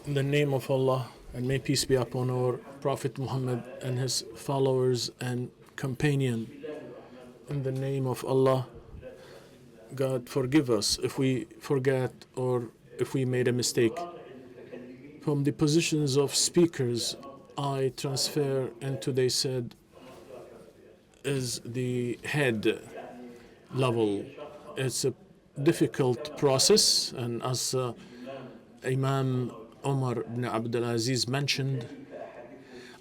In the name of Allah, and may peace be upon our Prophet Muhammad and his followers and companion. In the name of Allah, God forgive us if we forget or if we made a mistake. From the positions of speakers, I transfer into, they said, is the head level. It's a difficult process, and as Imam Omar ibn Abdulaziz mentioned,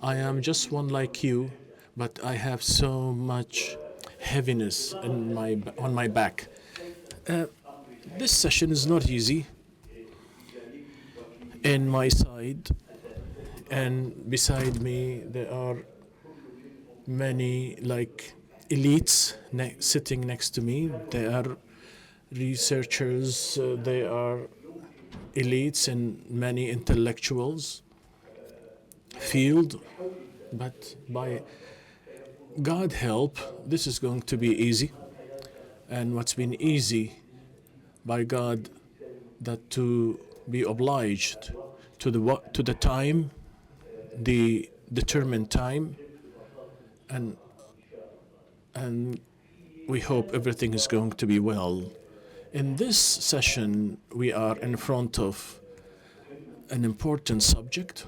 I am just one like you, but I have so much heaviness on my back. This session is not easy in my side, and beside me there are many like elites sitting next to me. They are researchers, they are elites in many intellectuals field, but by God help, this is going to be easy. And what's been easy by God, that to be obliged to the time, the determined time, and we hope everything is going to be well. In this session, we are in front of an important subject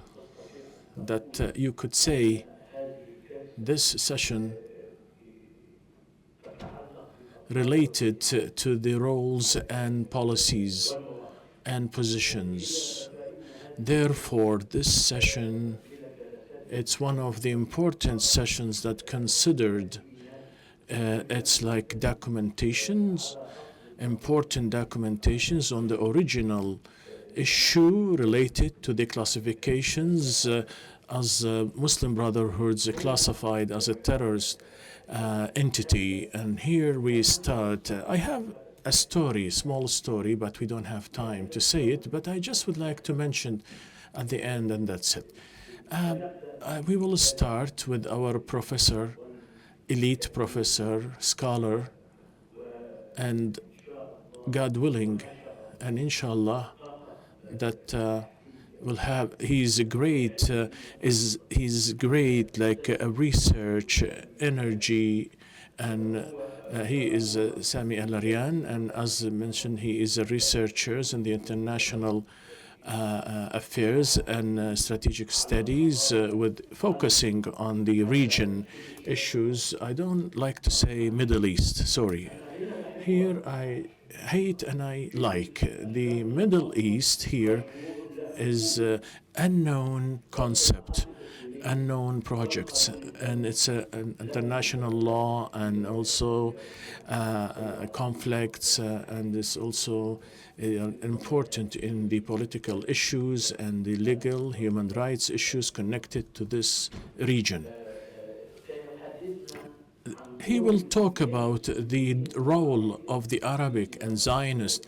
that you could say this session related to the roles and policies and positions. Therefore, this session, it's one of the important sessions that considered it's like documentations, important documentations on the original issue related to the classifications as Muslim Brotherhoods classified as a terrorist entity. And here we start. I have a story, small story, but we don't have time to say it, but I just would like to mention at the end, and that's it. We will start with our professor, elite professor, scholar, and God willing, and inshallah, that will have. He's great. He's great, like research, energy, and he is Sami Al-Arian, and as mentioned, he is a researcher in the international affairs and strategic studies with focusing on the region issues. I don't like to say Middle East, sorry. Here I hate and I like. The Middle East here is unknown concept, unknown projects, and it's an international law and also conflicts, and it's also important in the political issues and the legal human rights issues connected to this region. He will talk about the role of the Arabic and Zionist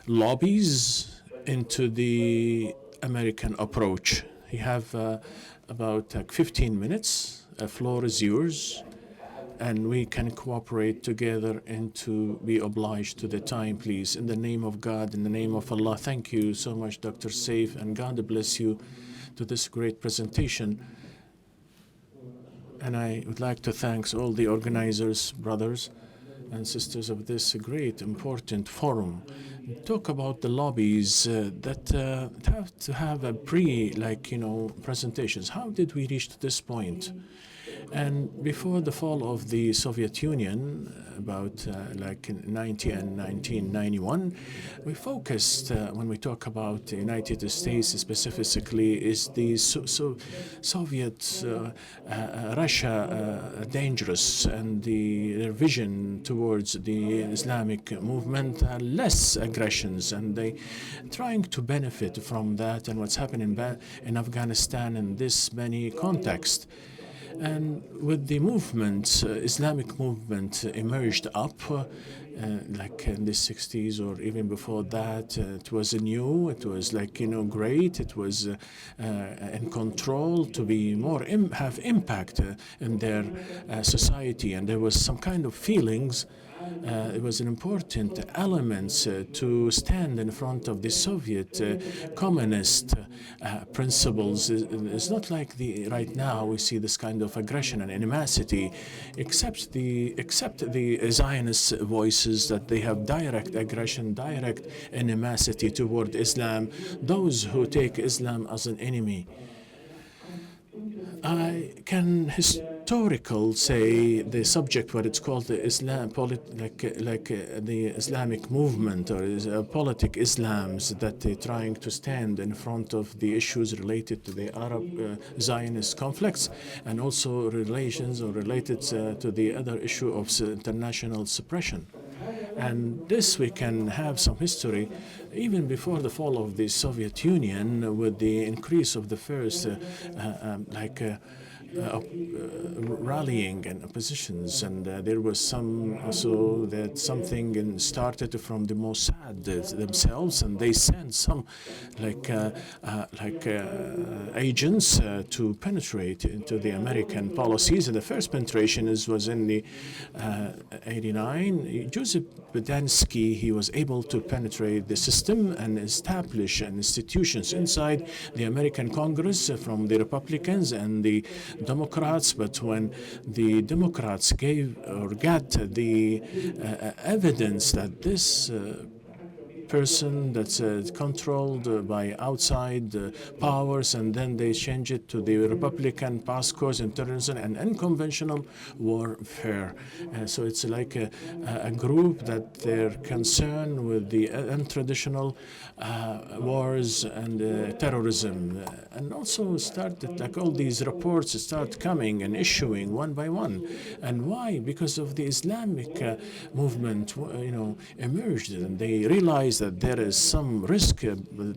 lobbies into the American approach. You have about 15 minutes. The floor is yours, and we can cooperate together and to be obliged to the time, please. In the name of God, in the name of Allah, thank you so much, Dr. Saif, and God bless you to this great presentation. And I would like to thank all the organizers, brothers and sisters of this great, important forum. Talk about the lobbies that have to have a presentations. How did we reach to this point? And before the fall of the Soviet Union, about like in 1991, we focused, when we talk about the United States specifically, is the Soviet, Russia dangerous, and their vision towards the Islamic movement, less aggressions, and they trying to benefit from that and what's happening in Afghanistan in this many contexts. And with the movement, Islamic movement emerged up, like in the 60s or even before that. It was new, it was great, it was in control to be more, have impact in their society. And there was some kind of feelings it was an important element to stand in front of the Soviet communist principles. It's not like right now we see this kind of aggression and animosity, except the Zionist voices that they have direct aggression, direct animosity toward Islam, those who take Islam as an enemy. I can historical say the subject, what it's called the Islam, the Islamic movement or politic Islams that they're trying to stand in front of the issues related to the Arab Zionist conflicts and also relations or related to the other issue of international suppression. And this we can have some history even before the fall of the Soviet Union, with the increase of the first rallying and oppositions, and there was some also that something started from the Mossad themselves, and they sent some agents to penetrate into the American policies. And the first penetration was in the 89. Joseph Bodansky, he was able to penetrate the system and establish institutions inside the American Congress from the Republicans and the Democrats. But when the Democrats got the evidence that this person that's controlled by outside powers, and then they change it to the Republican past course in terrorism and unconventional warfare. So it's like a group that they're concerned with the untraditional wars and terrorism. And also started like all these reports start coming and issuing one by one. And why? Because of the Islamic movement, emerged, and they realized that there is some risk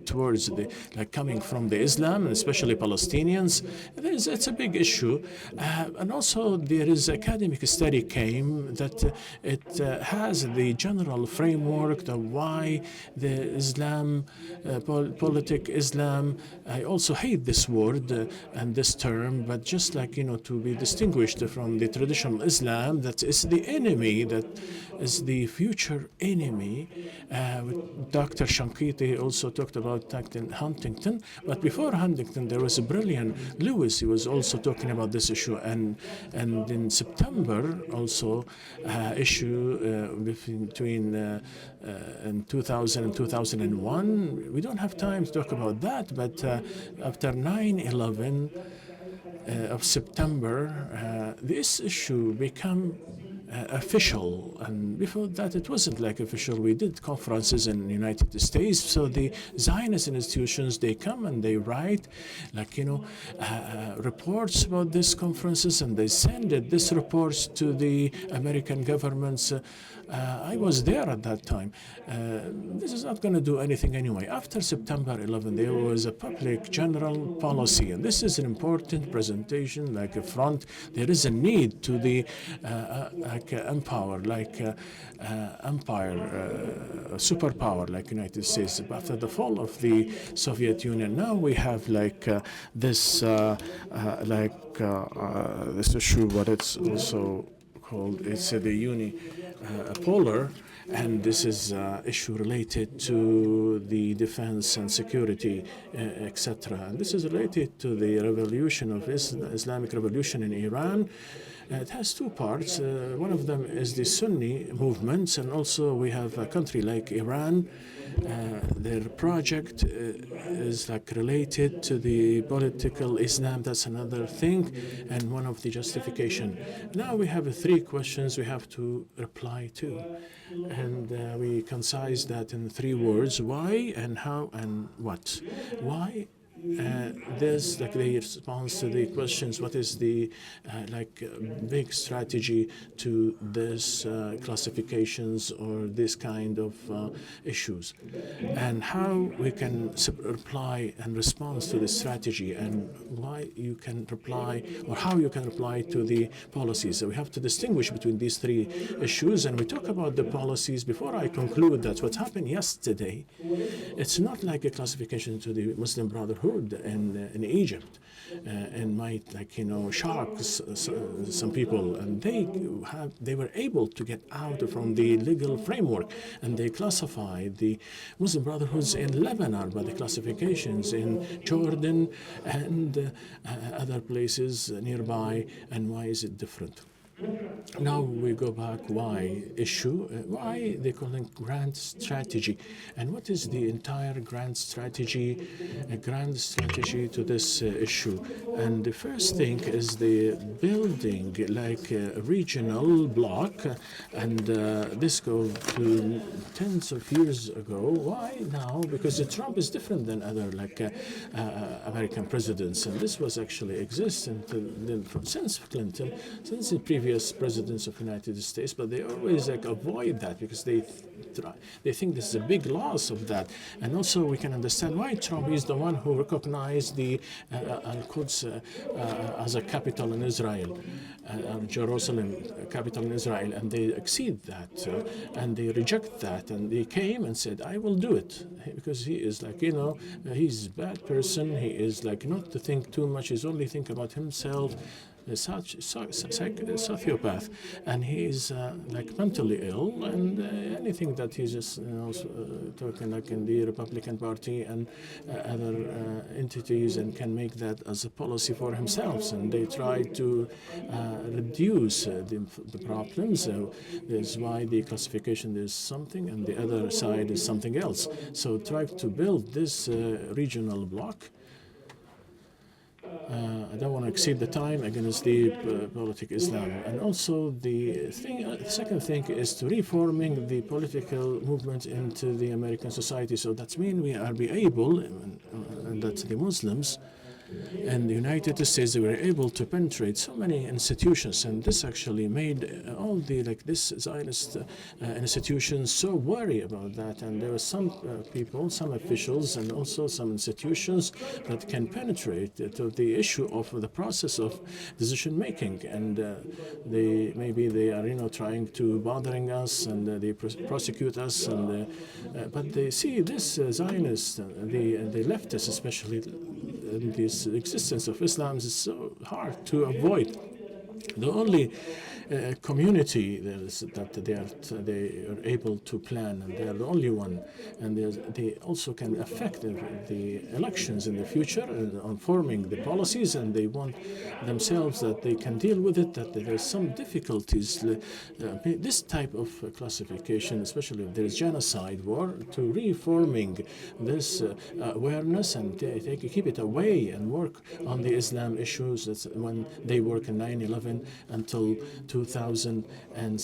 towards the coming from the Islam, and especially Palestinians. It's a big issue, and also there is academic study came that it has the general framework of why the Islam, politic Islam. I also hate this word and this term, but just to be distinguished from the traditional Islam, that is the enemy, that is the future enemy. Dr. Shankiti also talked about Huntington, but before Huntington there was a brilliant Lewis. He was also talking about this issue, and in September also issue between in 2000 and 2001. We don't have time to talk about that, but after 9/11 of September, this issue became official, and before that it wasn't like official. We did conferences in the United States, so the Zionist institutions, they come and they write reports about these conferences, and they send these reports to the American governments. I was there at that time. This is not going to do anything anyway. After September 11, there was a public general policy, and this is an important presentation, like a front. There is a need to the superpower like United States. After the fall of the Soviet Union, now we have this issue, what it's also called, it's the unipolar, and this is issue related to the defense and security, etc. And this is related to the revolution of Islamic revolution in Iran. It has two parts. One of them is the Sunni movements, and also we have a country like Iran. Their project is related to the political Islam. That's another thing, and one of the justification. Now we have three questions we have to reply to, and we concise that in three words: why, and how, and what. Why? There's the response to the questions. What is the big strategy to this classifications or this kind of issues, and how we can reply and respond to the strategy, and why you can reply or how you can reply to the policies. So we have to distinguish between these three issues, and we talk about the policies. Before I conclude that what happened yesterday, it's not like a classification to the Muslim Brotherhood. Brotherhood in Egypt. And might shock some people, and they were able to get out from the legal framework, and they classified the Muslim Brotherhoods in Lebanon by the classifications in Jordan and other places nearby. And why is it different? Now we go back why issue, why they call it grand strategy. And what is the entire grand strategy, to this issue? And the first thing is the building like a regional bloc, and this goes to tens of years ago. Why now? Because Trump is different than other American presidents, and this was actually existent since Clinton, since the previous presidents of the United States, but they always avoid that because they think this is a big loss of that. And also we can understand why Trump is the one who recognized the Al-Quds as a capital in Israel, Jerusalem capital in Israel, and they exceed that and they reject that, and they came and said, I will do it, because he is he's a bad person. He is not to think too much, he's only think about himself, such sociopath, and he is mentally ill, and anything that he's just talking in the Republican Party and other entities, and can make that as a policy for himself, and they try to reduce the problems. That's why the classification is something and the other side is something else. So try to build this regional bloc. I don't want to exceed the time against the political Islam. And also the second thing is to reforming the political movement into the American society. So that means we are be able, and that's the Muslims and the United States, they were able to penetrate so many institutions, and this actually made all the this Zionist institutions so worried about that. And there were some people, some officials, and also some institutions that can penetrate to the issue of the process of decision making, and they are trying to bothering us, and they prosecute us, and but they see this Zionist, the leftists especially. This existence of Islam is so hard to avoid. The only community that they are able to plan, and they are the only one, and they also can affect the elections in the future on forming the policies, and they want themselves that they can deal with it, that there's some difficulties. This type of classification, especially if there is genocide war, to reforming this awareness, and they keep it away and work on the Islam issues. That's when they work in 9/11 until 2007 and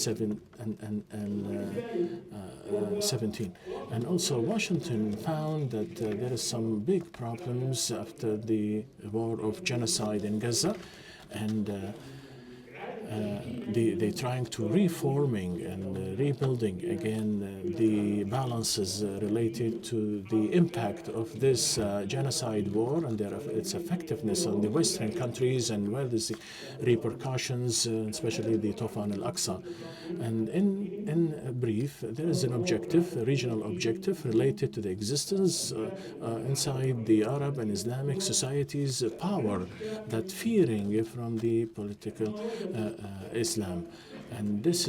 17. And also Washington found that there is some big problems after the war of genocide in Gaza, and they trying to reforming and rebuilding again the balances related to the impact of this genocide war and its effectiveness on the Western countries, and where there's the repercussions, especially the Tufan al-Aqsa. And in brief, there is an objective, a regional objective related to the existence inside the Arab and Islamic societies power that fearing from the political Islam. And this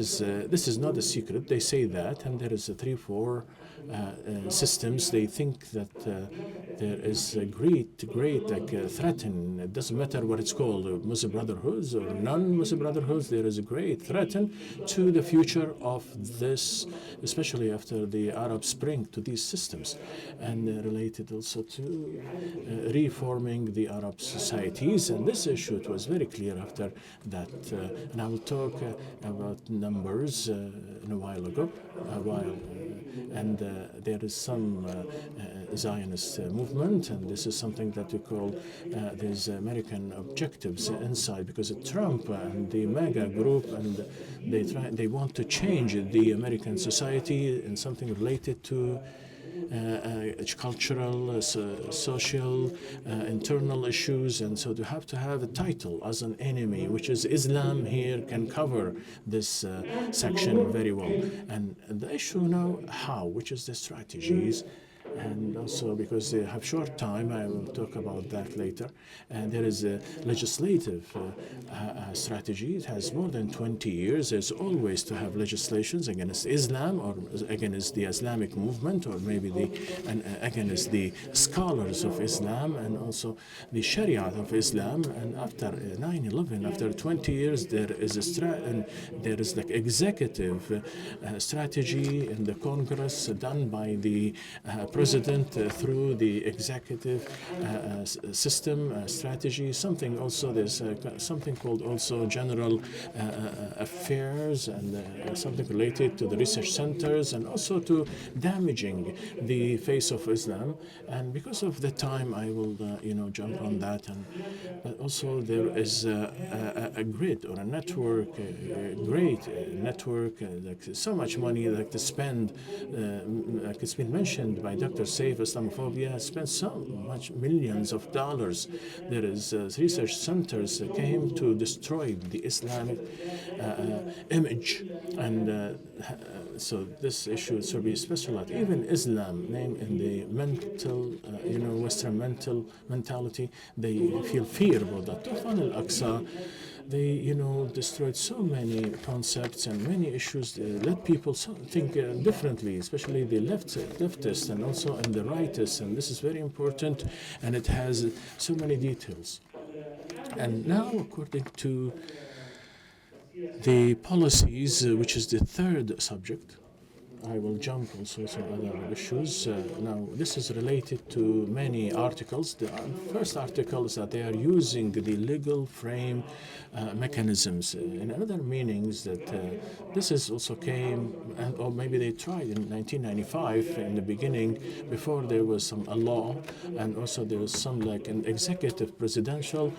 is not a secret. They say that, and there is 3-4 systems. They think that there is a great threat, and it doesn't matter what it's called, Muslim Brotherhoods or non-Muslim Brotherhoods. There is a great threat to the future of this, especially after the Arab Spring, to these systems, and related also to reforming the Arab societies. And this issue, it was very clear after that. And I will talk about numbers in a while. And there is some Zionist movement, and this is something that we call these American objectives inside, because Trump and the MAGA group, and they want to change the American society in something related to cultural, social, internal issues, and so to have a title as an enemy, which is Islam here, can cover this section very well. And the issue now, which is the strategies, And also, because they have short time, I will talk about that later. And there is a legislative strategy. It has more than 20 years. There's always to have legislations against Islam or against the Islamic movement, or maybe against the scholars of Islam, and also the Sharia of Islam. And after 9/11, after 20 years, there is there is like executive strategy in the Congress done by the president through the executive system strategy. Something also there's something called also general affairs, and something related to the research centers, and also to damaging the face of Islam. And because of the time, I will jump on that. And but also there is a grid or a network, a great network, like so much money like to spend, like it's been mentioned by Dr. Saif. Islamophobia has spent so much millions of dollars. There is research centers that came to destroy the Islamic image, and so this issue should be specialized. Even Islam, name in the mental, Western mentality, they feel fear about that. Tufan al-Aqsa, they, destroyed so many concepts and many issues. Let people think differently, especially the leftists and also and the rightists. And this is very important, and it has so many details. And now, according to the policies, which is the third subject, I will jump also to other issues. Now, this is related to many articles. The first article is that they are using the legal frame mechanisms. In other meanings, that this is also came, or maybe they tried in 1995 in the beginning, before there was a law, and also there was some like an executive presidential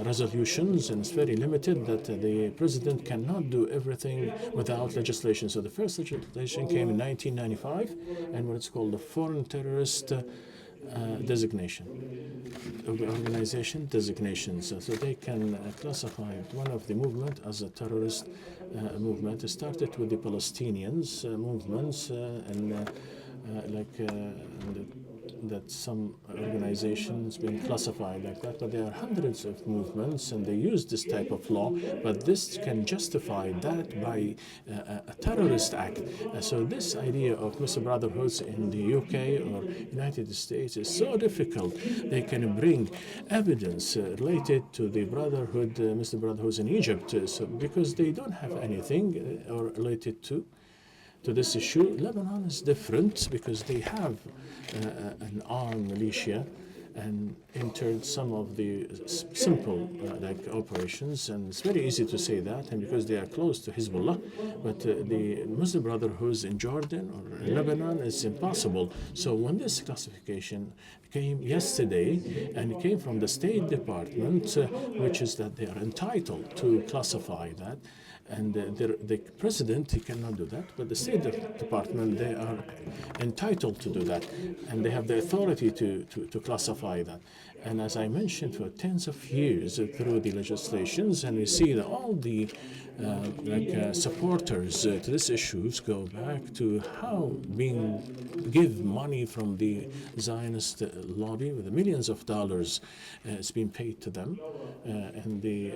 resolutions, and it's very limited that the president cannot do everything without legislation. So the first legislation came in 1995, and what it's called the foreign terrorist designation, organization designations. So they can classify one of the movement as a terrorist movement. It started with the Palestinians movements, that some organizations been classified like that, but there are hundreds of movements and they use this type of law, but this can justify that by a terrorist act. So this idea of Muslim Brotherhoods in the UK or United States is so difficult. They can bring evidence related to the Brotherhood, Muslim Brotherhoods in Egypt, so because they don't have anything or related to this issue. Lebanon is different because they have an armed militia and entered some of the simple operations, and it's very easy to say that, and because they are close to Hezbollah. But the Muslim Brotherhoods in Jordan or in Lebanon is impossible. So when this classification came yesterday, and it came from the State Department, which is that they are entitled to classify that. And the president, he cannot do that, but the State Department, they are entitled to do that, and they have the authority to classify that. And as I mentioned, for tens of years through the legislations, and we see that all the supporters to these issues go back to how give money from the Zionist lobby with millions of dollars it's been paid to them in the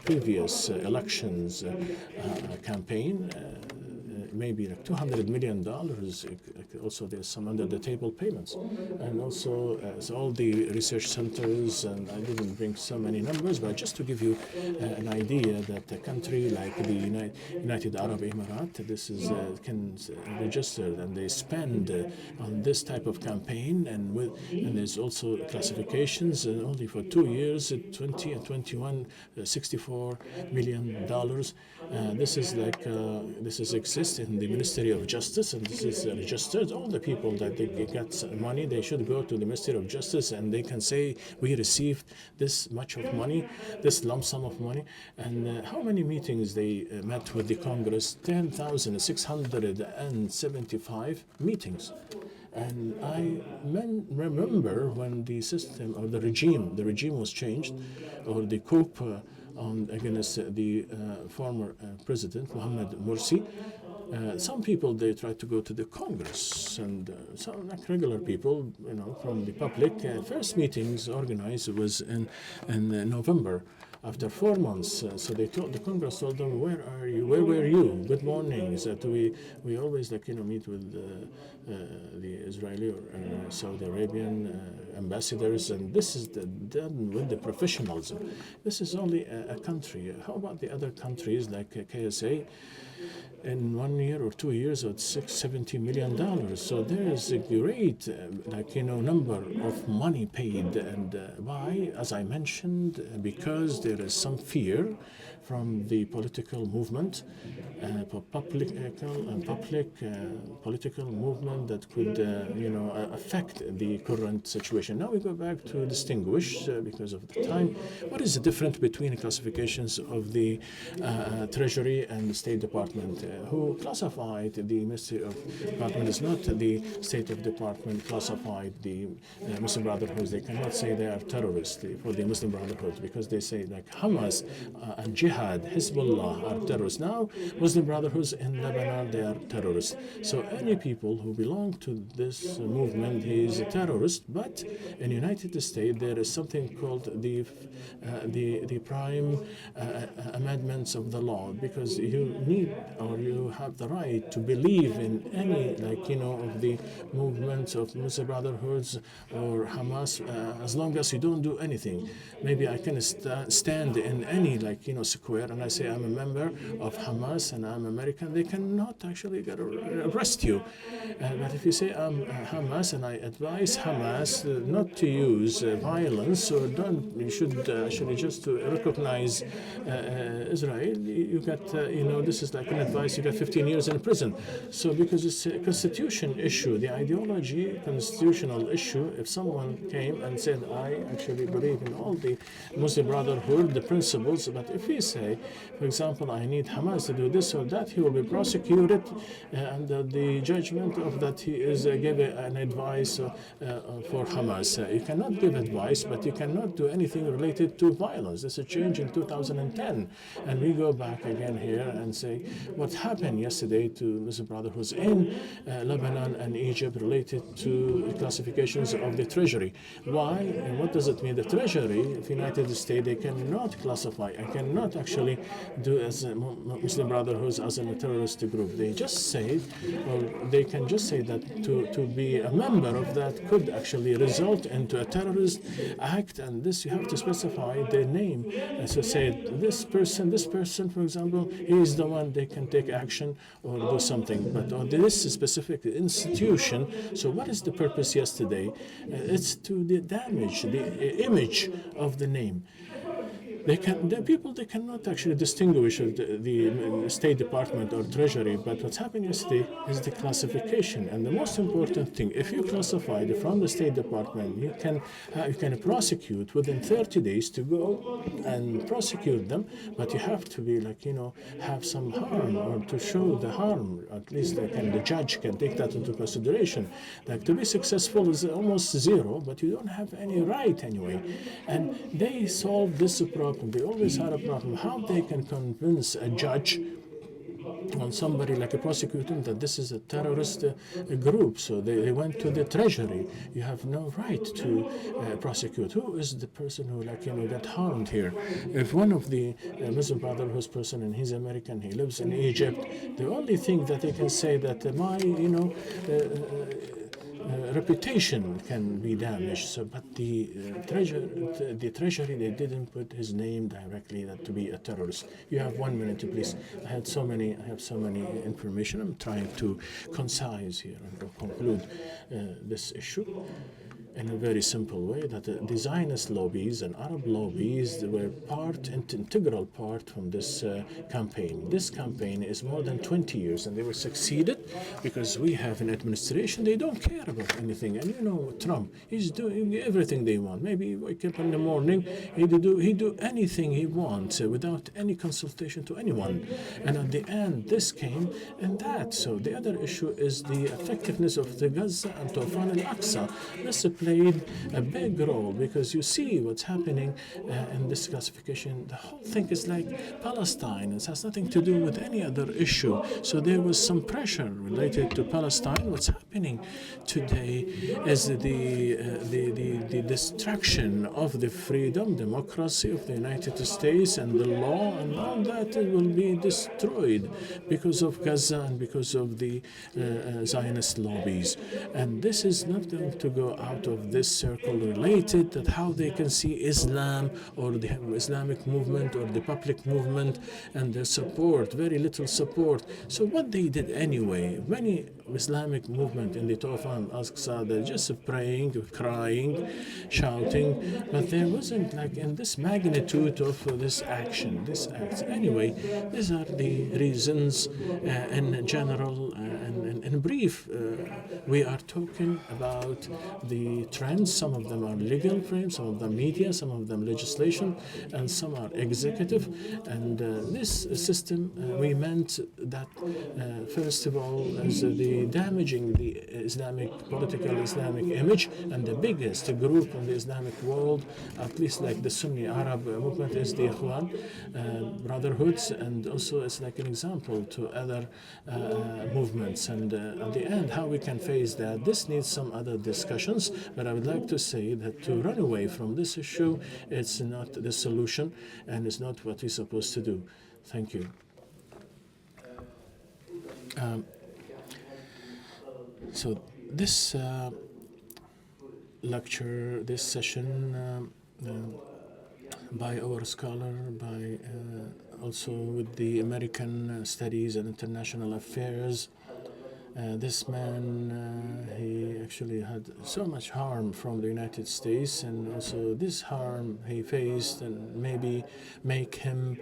previous elections campaign. Maybe like $200 million. Also, there's some under the table payments, and also all the research centers. And I didn't bring so many numbers, but just to give you an idea that a country like the United Arab Emirates, this is can register, and they spend on this type of campaign, and there's also classifications. Only for 2 years, 20 and 21, $64 million. This is exists in the Ministry of Justice, and this is registered. All the people that they get money, they should go to the Ministry of Justice, and they can say, we received this much of money, this lump sum of money. And how many meetings they met with the Congress? 10,675 meetings. And I remember when the system or the regime was changed, or the coup against the former president Mohammed Morsi. Some people, they try to go to the Congress, and some like regular people, from the public. First meetings organized was in November. After 4 months, so the Congress told them, "Where are you? Where were you? Good morning." That we always meet with the Israeli or Saudi Arabian ambassadors, and this is done with the professionalism. This is only a country. How about the other countries like KSA? In 1 year or 2 years, it's $70 million. So there is a great, number of money paid, and why? As I mentioned, because there is some fear from the political movement, public political movement that could, affect the current situation. Now we go back to distinguish, because of the time, what is the difference between the classifications of the Treasury and the State Department? Who classified the Ministry of Department is not the State of Department classified the Muslim Brotherhood. They cannot say they are terrorists for the Muslim Brotherhood, because they say like Hamas and Jihad, Hezbollah are terrorists. Now Muslim Brotherhoods in Lebanon, they are terrorists. So any people who belong to this movement, he is a terrorist. But in the United States, there is something called the prime amendments of the law, because you need or you have the right to believe in any of the movements of Muslim Brotherhoods or Hamas, as long as you don't do anything. Maybe I can stand in any square and I say I'm a member of Hamas and I'm American. They cannot actually arrest you. But if you say I'm Hamas and I advise Hamas not to use violence, or you should actually just to recognize Israel, you get this is like an advice, you get 15 years in prison. So because it's a constitution issue, the ideology, constitutional issue, if someone came and said, I actually believe in all the Muslim Brotherhood, the principles, but if he say, for example, I need Hamas to do this or that, he will be prosecuted under the judgment of that he is giving an advice for Hamas. You cannot give advice, but you cannot do anything related to violence. There's a change in 2010. And we go back again here and say, what happened yesterday to Muslim Brotherhoods in Lebanon and Egypt related to classifications of the Treasury. Why and what does it mean? The Treasury of the United States, they cannot classify and cannot actually do as Muslim Brotherhoods as a terrorist group. They just say, or they can just say that to be a member of that could actually result into a terrorist act, and this you have to specify the name. And so say this person, for example, he is the one they can take action or do something. But on this specific institution, so what is the purpose yesterday? It's to damage the image of the name. They cannot actually distinguish the State Department or Treasury, but what's happening yesterday is the classification. And the most important thing, if you classify from the State Department, you can prosecute within 30 days to go and prosecute them, but you have to be have some harm or to show the harm. At least the judge can take that into consideration. To be successful is almost zero, but you don't have any right anyway. And they solve this problem. They always had a problem how they can convince a judge on somebody like a prosecutor that this is a terrorist group. So they went to the Treasury. You have no right to prosecute. Who is the person who got harmed here? If one of the Muslim Brotherhood person and he's American, he lives in Egypt, the only thing that they can say that my reputation can be damaged. So, but the Treasury, they didn't put his name directly to be a terrorist. You have 1 minute, please. I have so many information. I'm trying to concise here and conclude this issue in a very simple way, that the Zionist lobbies and Arab lobbies were integral part from this campaign. This campaign is more than 20 years, and they were succeeded because we have an administration, they don't care about anything. And Trump, he's doing everything they want. Maybe he wake up in the morning, he do anything he wants without any consultation to anyone. And at the end, this came and that. So the other issue is the effectiveness of the Gaza and Tufan al-Aqsa. This played a big role, because you see what's happening in this classification. The whole thing is like Palestine. It has nothing to do with any other issue. So there was some pressure related to Palestine. What's happening today is the destruction of the freedom, democracy of the United States and the law, and all that will be destroyed because of Gaza and because of the Zionist lobbies. And this is not going to go out of this circle related that how they can see Islam or the Islamic movement or the public movement and their support, very little support. So what they did anyway, many Islamic movement in the Tawaf al-Aqsa, they're just praying, crying, shouting, but there wasn't like in this magnitude of this action, this act. Anyway, these are the reasons in general and in brief. We are talking about the trends. Some of them are legal frames, some of them media, some of them legislation, and some are executive. And this system, we meant that first of all, as the damaging the political Islamic image, and the biggest group in the Islamic world, at least like the Sunni Arab movement, is the Ikhwan Brotherhoods, and also it's like an example to other movements. And at the end, how we can face that, this needs some other discussions, but I would like to say that to run away from this issue, it's not the solution, and it's not what we're supposed to do. Thank you. So this lecture, this session by our scholar, by also with the American Studies and International Affairs, this man, he actually had so much harm from the United States, and also this harm he faced and maybe make him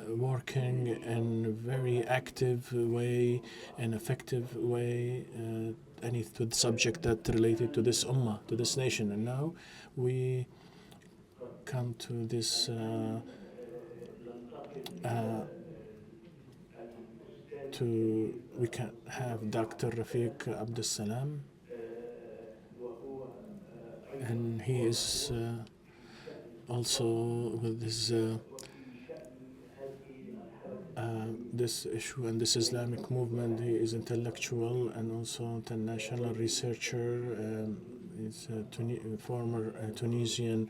working in a very active way, an effective way, any to the subject that related to this ummah, to this nation. And now we come to this we can have Dr. Rafiq Abdel and he is also with this issue and this Islamic movement. He is intellectual and also international researcher. He's a former Tunisian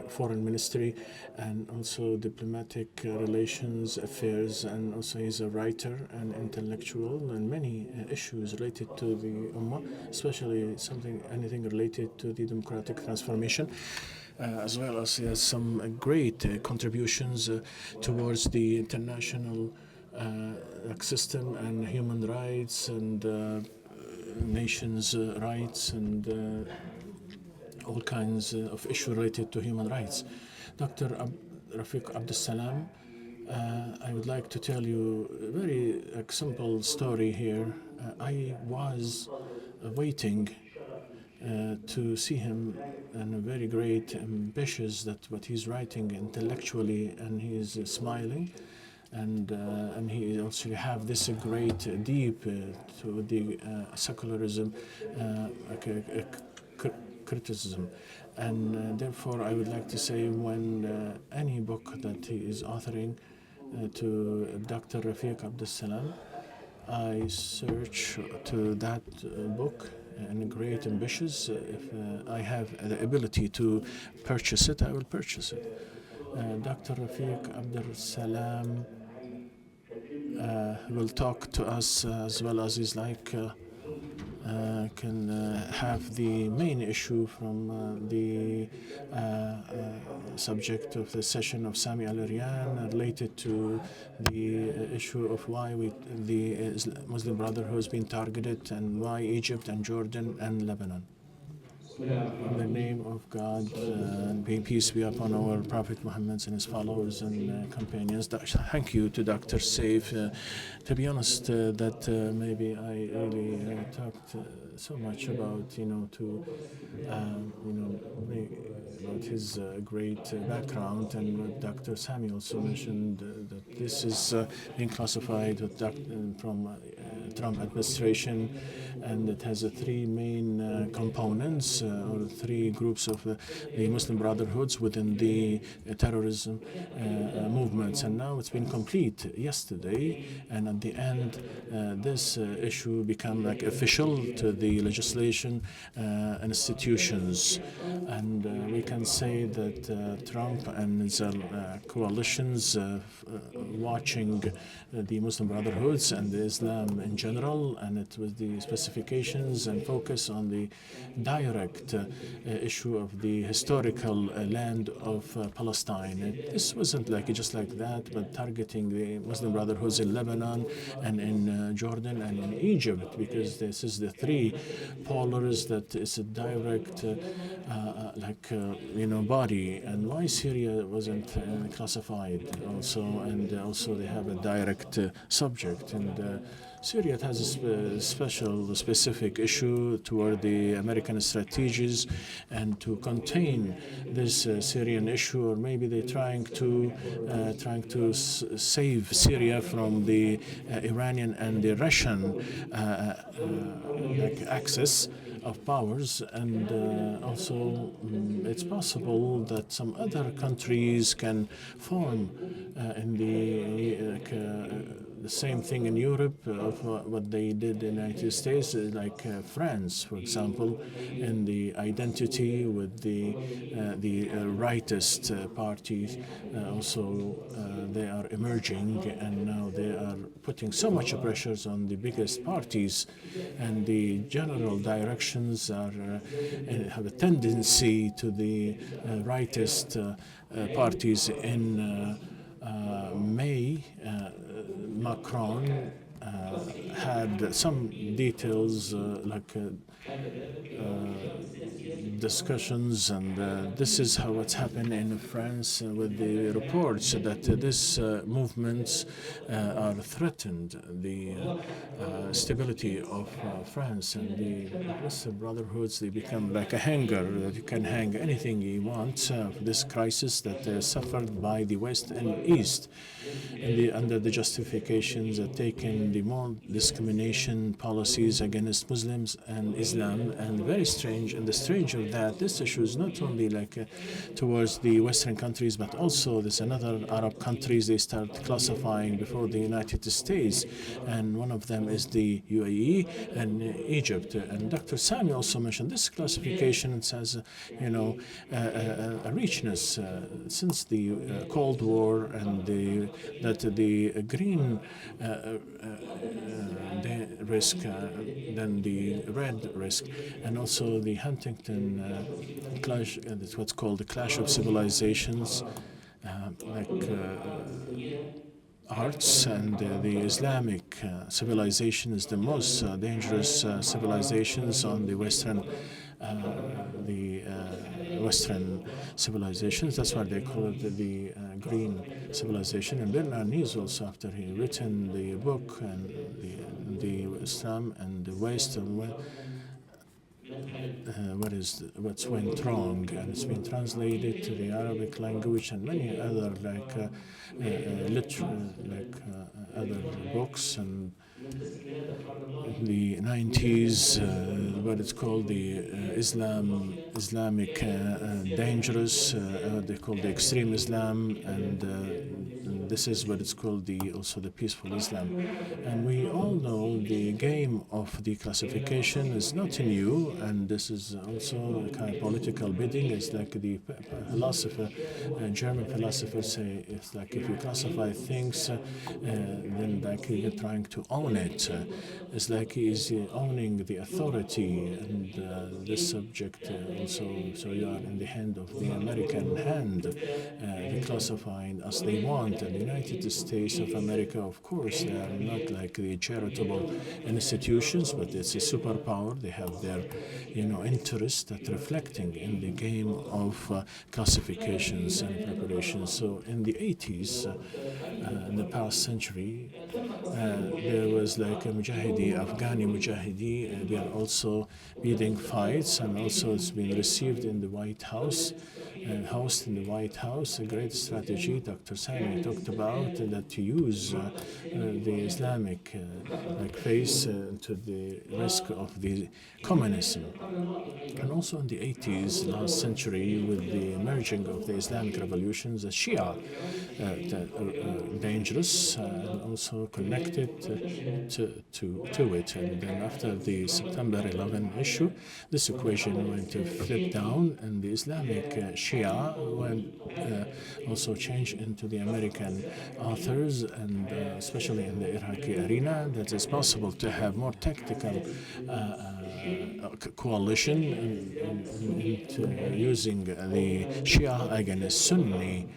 foreign ministry and also diplomatic relations affairs, and also he's a writer and intellectual and many issues related to the Ummah, especially anything related to the democratic transformation. As well as he has some great contributions towards the international system and human rights and nations' rights and all kinds of issues related to human rights. Dr. Rafiq Abdel I would like to tell you a very simple story here. I was waiting to see him, and very great, ambitious that what he's writing intellectually, and he is smiling, and he also have this great deep to the secularism criticism, and therefore I would like to say when any book that he is authoring to Dr. Rafiq Abdel I search to that book and great ambitious. If I have the ability to purchase it, I will purchase it. Dr. Rafiq Abdel will talk to us as well as he's like can have the main issue from the subject of the session of Sami Al-Arian related to the issue of why the Muslim Brotherhood has been targeted and why Egypt and Jordan and Lebanon. In the name of God, peace be upon our Prophet Muhammad and his followers and companions. Thank you to Dr. Saif. To be honest, that maybe I really talked so much about, about his great background, and what Dr. Sami also mentioned that this is being classified with from Trump administration, and it has three main components or three groups of the Muslim Brotherhoods within the terrorism movements. And now it's been complete yesterday, and at the end, this issue became like official to the legislation institutions. And we can say that Trump and his coalitions watching the Muslim Brotherhoods and the Islam in general, and it was the specifications and focus on the direct issue of the historical land of Palestine. This wasn't like just like that, but targeting the Muslim Brotherhoods in Lebanon and in Jordan and in Egypt, because this is the three polars that is a direct body. And why Syria wasn't classified also, and also they have a direct subject. And Syria has a specific issue toward the American strategies and to contain this Syrian issue, or maybe they're trying to save Syria from the Iranian and the Russian access of powers. And also it's possible that some other countries can form in the same thing in Europe of what they did in the United States, like France, for example, in the identity with the rightist parties. Also, they are emerging, and now they are putting so much pressures on the biggest parties, and the general directions are have a tendency to the rightist parties. In May, Macron had some details discussions, and this is how it's happened in France with the reports that this movements are threatened the stability of France, and the Muslim Brotherhoods, they become like a hanger that you can hang anything you want for this crisis that suffered by the West and East. And under the justifications are taken the more discrimination policies against Muslims and Islam. And very strange, and the strange of that, this issue is not only towards the Western countries, but also there's another Arab countries they start classifying before the United States, and one of them is the UAE and Egypt. And Dr. Sami also mentioned this classification. It says, a richness since the Cold War, and that the green risk, then the red risk, and also the Huntington clash. That's what's called the clash of civilizations, arts, and the Islamic civilization is the most dangerous civilizations on the Western civilizations. That's why they call it the green civilization. And Bernard also, after he written the book and the Islam and the West, what's went wrong, and it's been translated to the Arabic language and many other other books. And in the 90s, what it's called the Islamic dangerous, they call the extreme Islam, and this is what it's called also the peaceful Islam. And we all know the game of the classification is not new, and this is also a kind of political bidding. It's like the philosopher, German philosophers say, it's like if you classify things, then like you're trying to own it. It's like he's owning the authority, and this subject also, so you are in the hand of the American hand. They classify as they want. And the United States of America, of course, they are not like the charitable institutions, but it's a superpower. They have their, interest that reflecting in the game of classifications and preparations. So in the 80s, in the past century, there was like a Mujahidi, Afghani Mujahidi. They are also leading fights, and also it's been received in the White House. host in the White House, a great strategy Dr. Sami talked about, that to use the Islamic face to the risk of the communism. And also in the 80s, last century, with the emerging of the Islamic revolutions, the Shia dangerous and also connected to it. And then after the September 11 issue, this equation went to flip down, and the Islamic Shia went also changed into the American authors, and especially in the Iraqi arena, that it's possible to have more tactical coalition in using the Shia against Sunni.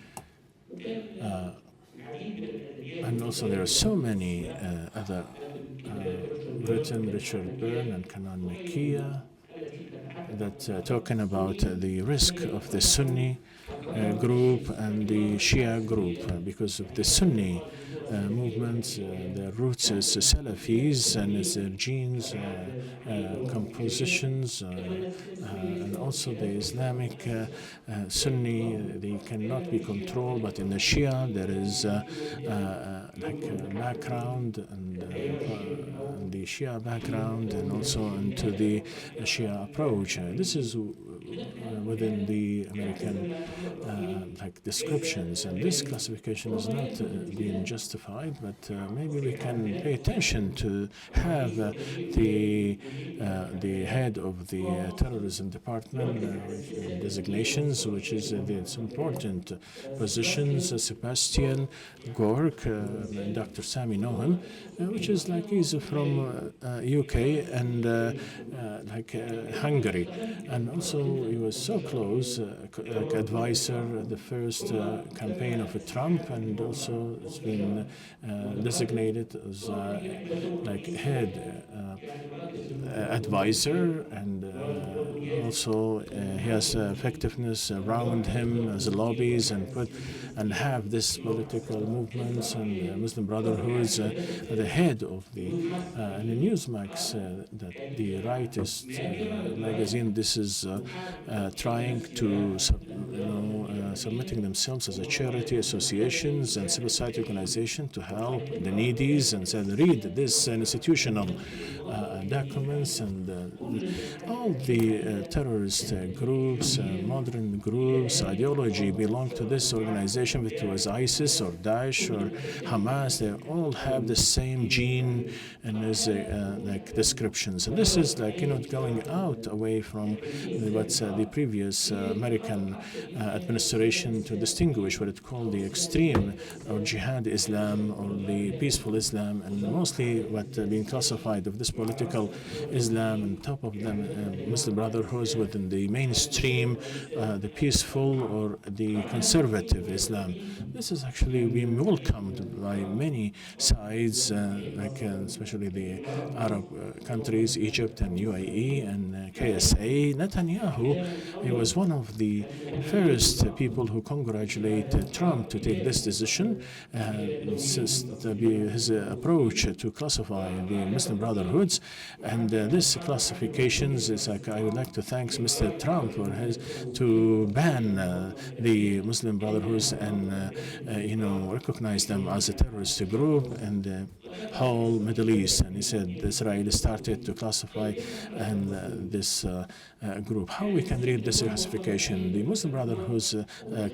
And also there are so many other written, Richard Byrne and Kanan Mekia, that talking about the risk of the Sunni group and the Shia group, because of the Sunni movements, their roots is Salafis and its genes, compositions, and also the Islamic Sunni, they cannot be controlled, but in the Shia there is like a background and the Shia background, and also into the Shia approach. This is within the American like descriptions, and this classification is not being justified, but maybe we can pay attention to have the head of the terrorism department designations, which is it's important positions, Sebastian Gork, and Dr. Sami know him, which is like he's from UK and like Hungary, and also he was so close, like advisor the first campaign of Trump, and also has been designated as like head advisor, and also he has effectiveness around him as lobbies, and have this political movements and Muslim Brotherhoods at the head of the and the Newsmax that the rightist magazine. This is trying to submitting themselves as a charity associations and civil society organization to help the needies, and said read this institutional documents, and all the terrorist groups, modern groups, ideology belong to this organization, whether it was ISIS or Daesh or Hamas. They all have the same gene and there's like descriptions. And this is like going out away from what's the previous American administration to distinguish what it called the extreme or jihad Islam or the peaceful Islam, and mostly what being classified of this political Islam, and top of them Muslim Brotherhoods within the mainstream, the peaceful or the conservative Islam. This has actually been welcomed by many sides, like especially the Arab countries, Egypt and UAE and KSA. Netanyahu, he was one of the first people who congratulated Trump to take this decision, his approach to classify the Muslim Brotherhoods, and this classifications is like, I would like to thank Mr. Trump for his to ban the Muslim Brotherhoods and recognize them as a terrorist group in the whole Middle East. And he said Israel started to classify and this group. How we can read this classification? The Muslim Brotherhood is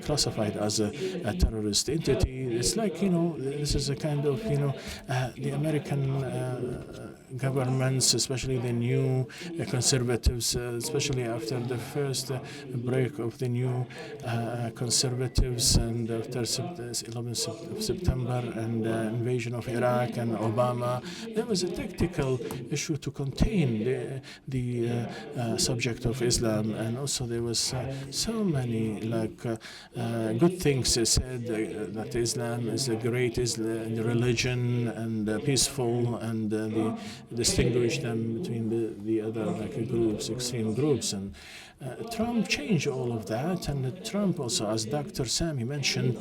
classified as a terrorist entity. It's like this is a kind of the American governments, especially the new conservatives, especially after the first break of the new conservatives, and after 11th of September and invasion of Iraq and Obama, there was a tactical issue to contain the subject of Islam, and also there was so many good things said that Islam is a great religion and peaceful, and they distinguish them between the other groups, extreme groups, and Trump changed all of that, and Trump also, as Dr. Sami mentioned,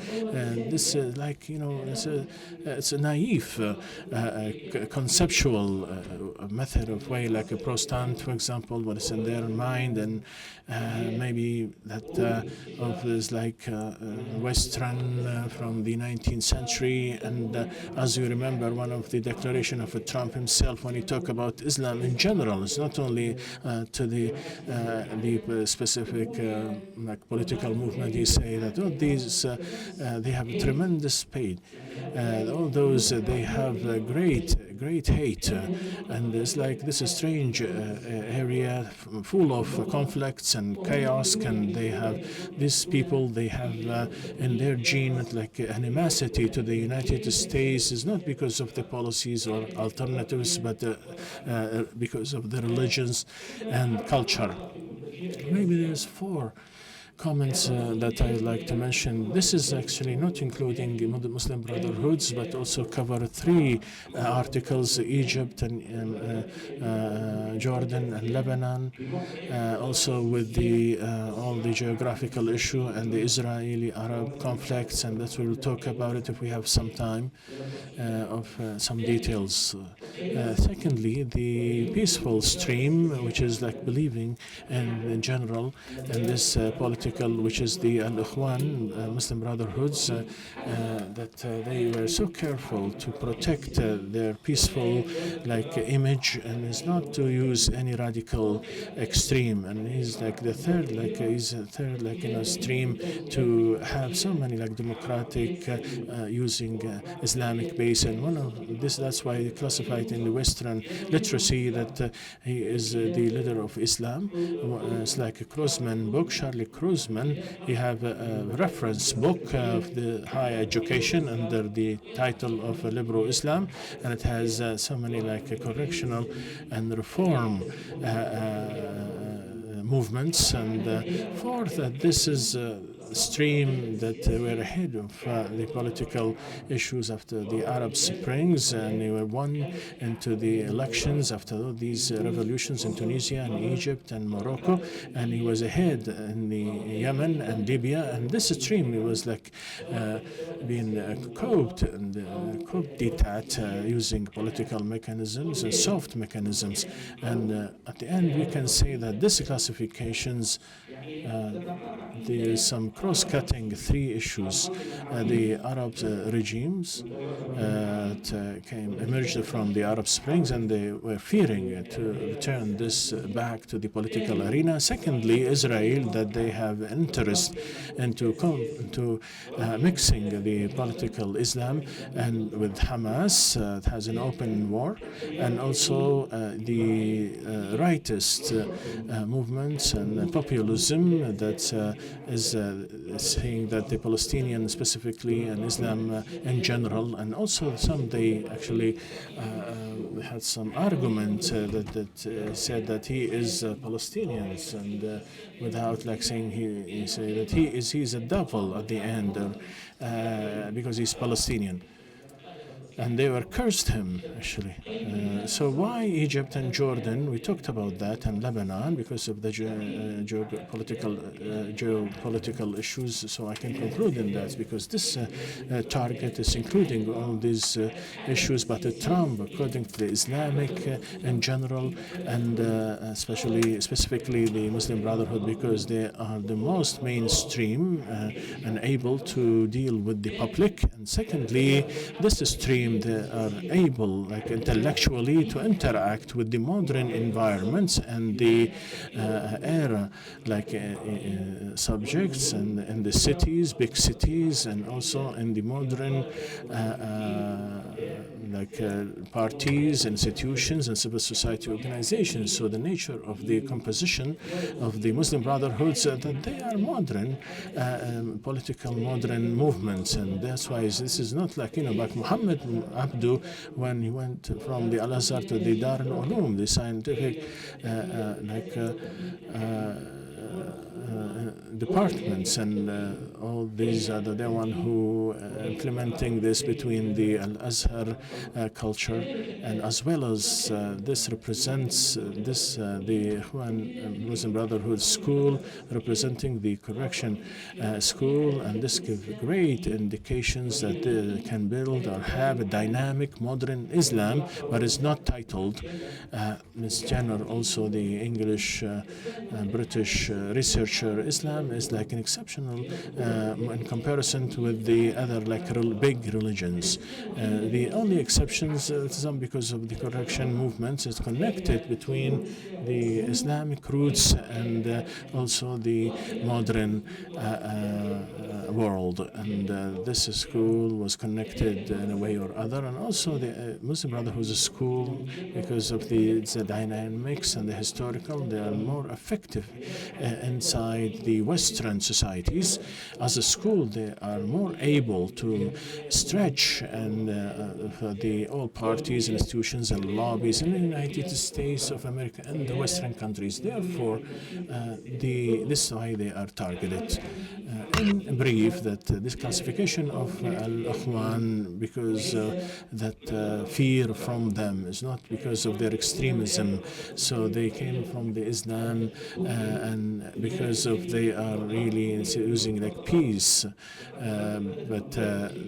this like it's a naive, conceptual method of way, like a Protestant, for example, what is in their mind, and maybe that of this like Western from the 19th century, and as you remember, one of the declaration of Trump himself when he talked about Islam in general, it's not only to the specific like political movement. He say that all these they have a tremendous pain. All those they have a great hate, and it's like this is strange area full of conflicts and chaos. And they have these people. They have in their gene like animosity to the United States. Is not because of the policies or alternatives, but because of the religions and culture. Maybe there's 4 comments that I'd like to mention. This is actually not including the Muslim Brotherhoods, but also cover 3 articles: Egypt and Jordan and Lebanon, also with the all the geographical issue and the Israeli-Arab conflicts, and that we'll talk about it if we have some time of some details. Secondly, the peaceful stream, which is like believing in general, and this political, which is the Al-Ikhwan, Muslim Brotherhoods, that they were so careful to protect their peaceful like image, and is not to use any radical extreme. And he's like the third, like he's a third, like stream to have so many like democratic using Islamic base. And one of this, that's why he classified in the Western literacy that he is the leader of Islam. It's like a Kruzman book, Charlie Kruzman. He have a reference book of the higher education under the title of Liberal Islam, and it has so many like correctional and reform movements. And fourth, this is stream that were ahead of the political issues after the Arab Springs, and they were won into the elections after these revolutions in Tunisia and Egypt and Morocco, and he was ahead in the Yemen and Libya. And this stream, it was like being coped and coped using political mechanisms and soft mechanisms. And at the end, we can say that these classifications, there is some cross-cutting 3 issues. The Arab regimes emerged from the Arab Springs, and they were fearing to return this back to the political arena. Secondly, Israel, that they have interest into mixing the political Islam and with Hamas, it has an open war, and also the rightist movements and populism that is saying that the Palestinian specifically and Islam in general, and also some they actually had some argument that said that he is Palestinians, and without like saying he say that he's a devil at the end because he's Palestinian. And they were cursed him, actually. So why Egypt and Jordan? We talked about that, and Lebanon, because of the geopolitical issues. So I can conclude in that, because this target is including all these issues, but Trump, according to the Islamic in general, and specifically the Muslim Brotherhood, because they are the most mainstream and able to deal with the public. And secondly, this stream, they are able, like intellectually, to interact with the modern environments and the era, like subjects, and in the cities, big cities, and also in the modern parties, institutions, and civil society organizations. So the nature of the composition of the Muslim Brotherhoods, that they are modern, political modern movements, and that's why this is not like like Muhammad Abdu when he went from the Al-Azhar to the Dar al-Ulum, the scientific departments, and all these are the one who implementing this between the Al-Azhar culture, and as well as this represents the Ikhwan Muslim Brotherhood school representing the correction school, and this gives great indications that they can build or have a dynamic modern Islam, but it's not titled. Ms. Jenner, also the English British researcher, Islam is like an exceptional in comparison with the other like big religions. The only exceptions some because of the correction movements is connected between the Islamic roots and also the modern world, and this school was connected in a way or other, and also the Muslim Brotherhood school, because of the dynamics and the historical, they are more effective inside the Western societies. As a school, they are more able to stretch and the all parties, institutions, and lobbies in the United States of America and the Western countries. Therefore, this is why they are targeted. In brief, that this classification of Al-Akhwan, because that fear from them is not because of their extremism. So they came from the Islam, and because of they are really using like peace. But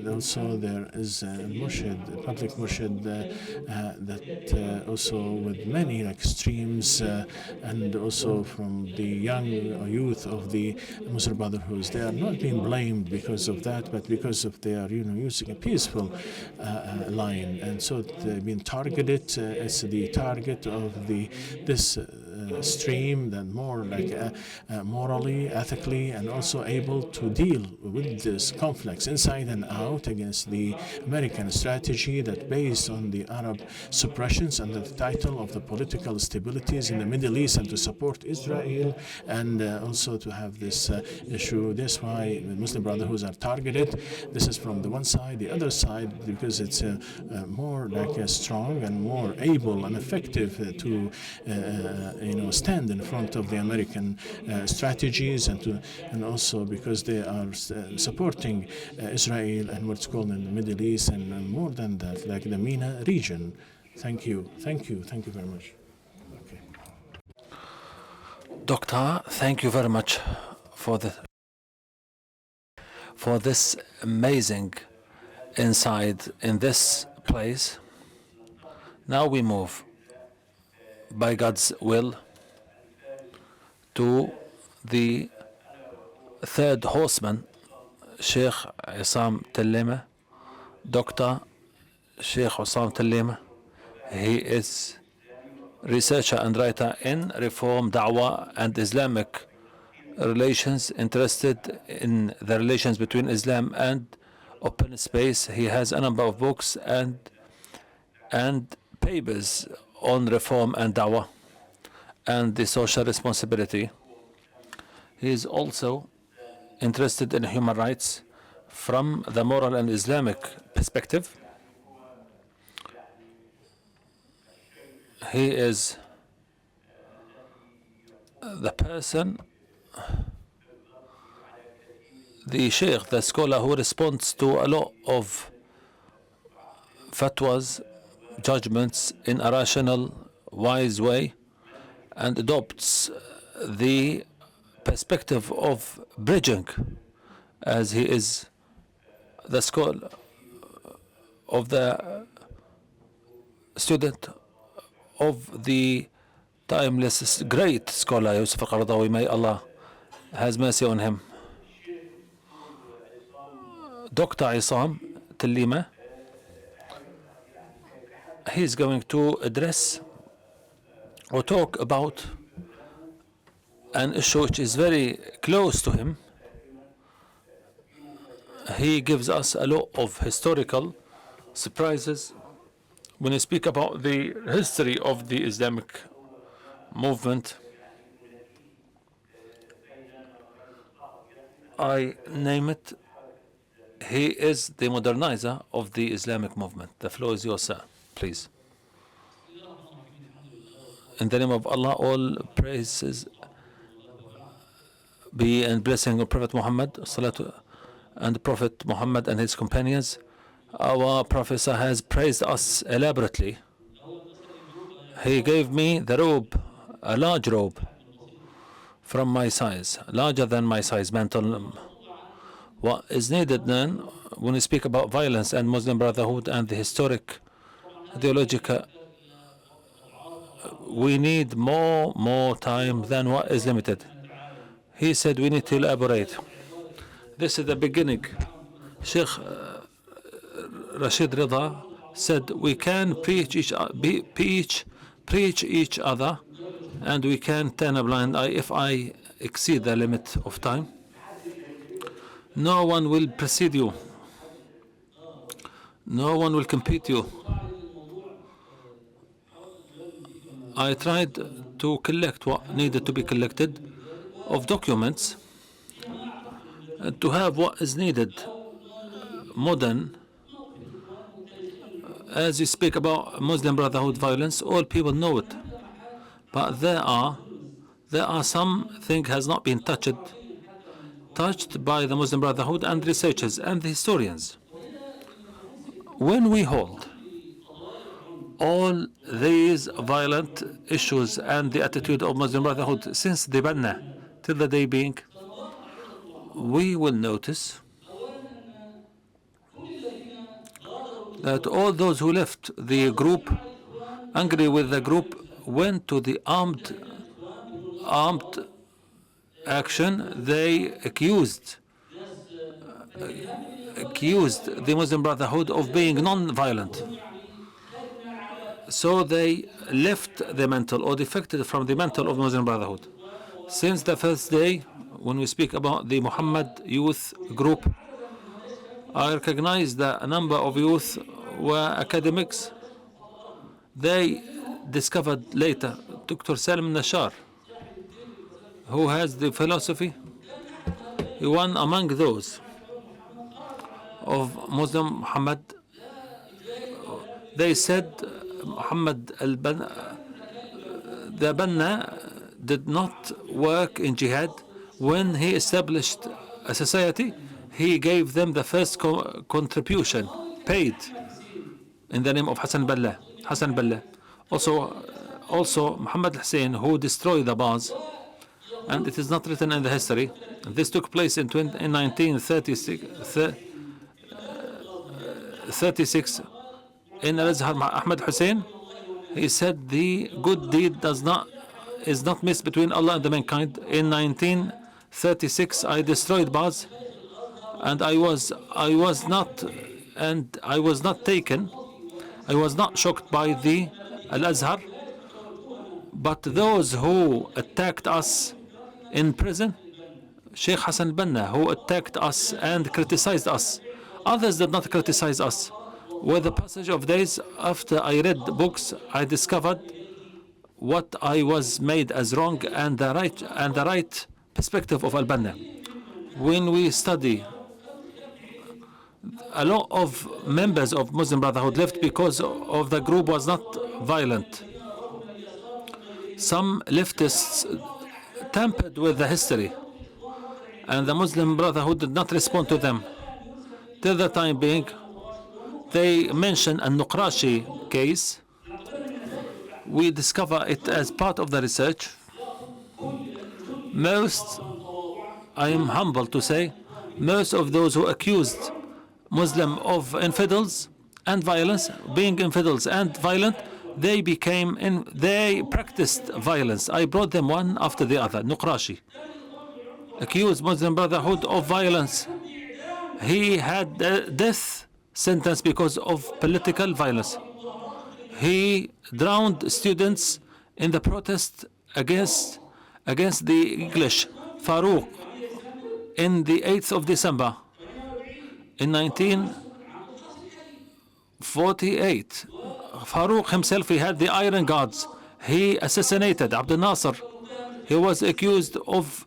also there is a murshid, public murshid, that also with many like streams, and also from the young youth of the Muslim Brotherhoods. They are not being blamed because of that, but because of they are using a peaceful line, and so they've been targeted as the target of this stream that more like morally, ethically, and also able to deal with this conflicts inside and out against the American strategy that based on the Arab suppressions under the title of the political stabilities in the Middle East, and to support Israel, and also to have this issue. That's why the Muslim Brotherhoods are targeted. This is from the one side. The other side, because it's more like strong and more able and effective to stand in front of the American strategies, and also because they are supporting Israel and what's called in the Middle East, and more than that, like the MENA region. Thank you very much. Okay. Doctor, thank you very much for this amazing insight in this place. Now we move, by God's will, to the third horseman, Sheikh Essam Teleima, Dr. Sheikh Essam Teleima. He is researcher and writer in reform, da'wah, and Islamic relations, interested in the relations between Islam and open space. He has a number of books and papers on reform and da'wah and the social responsibility. He is also interested in human rights from the moral and Islamic perspective. He is the person, the sheikh, the scholar who responds to a lot of fatwas, judgments in a rational, wise way, and adopts the perspective of bridging, as he is the scholar of the student of the timeless great scholar Yusuf al-Qaradawi. May Allah has mercy on him. Dr. Essam Teleima, he is going to address or talk about an issue which is very close to him. He gives us a lot of historical surprises when you speak about the history of the Islamic movement. I name it, he is the modernizer of the Islamic movement. The floor is yours, sir. Please. In the name of Allah, all praises be and blessing of Prophet Muhammad, salatu and Prophet Muhammad and his companions. Our Professor has praised us elaborately. He gave me the robe, a large robe from my size, larger than my size, mental. What is needed then when we speak about violence and Muslim Brotherhood and the historic, ideological, we need more time than what is limited. He said we need to elaborate. This is the beginning. Sheikh Rashid Rida said we can preach each other, and we can turn a blind eye if I exceed the limit of time. No one will precede you. No one will compete you. I tried to collect what needed to be collected of documents to have what is needed modern. As you speak about Muslim Brotherhood violence, all people know it, but there are something has not been touched by the Muslim Brotherhood and researchers and the historians. When we hold all these violent issues and the attitude of Muslim Brotherhood since the Banna till the day being, we will notice that all those who left the group, angry with the group, went to the armed action. They accused the Muslim Brotherhood of being non-violent. So they left the mental or defected from the mental of Muslim Brotherhood. Since the first day, when we speak about the Muhammad youth group, I recognize that a number of youth were academics. They discovered later Dr. Salim Nashar, who has the philosophy, he one among those of Muslim Muhammad. They said Muhammad the Banna did not work in jihad. When he established a society, he gave them the first contribution paid in the name of Hassan Balla. Also Muhammad Hussein, who destroyed the bars, and it is not written in the history. This took place in 1936 in Azhar. Ahmad Hussein, he said the good deed is not missed between Allah and the mankind. In 1936, I destroyed bars, and I was not shocked by the Al-Azhar, but those who attacked us in prison, Sheikh Hassan Banna, who attacked us and criticized us, others did not criticize us. With the passage of days, after I read the books, I discovered what I was made as wrong and the right perspective of Al-Banna. When we study, a lot of members of Muslim Brotherhood left because of the group was not violent. Some leftists tampered with the history, and the Muslim Brotherhood did not respond to them. Till the time being, they mention a Nuqrashi case. We discover it as part of the research. I am humble to say, most of those who accused Muslim of infidels and violence, being infidels and violent, they practiced violence. I brought them one after the other. Nuqrashi accused Muslim Brotherhood of violence. He had a death sentence because of political violence. He drowned students in the protest against the English. Farouk, in the 8th of December in 1948, Farouk himself, he had the Iron Guards. He assassinated Abdel Nasser. He was accused of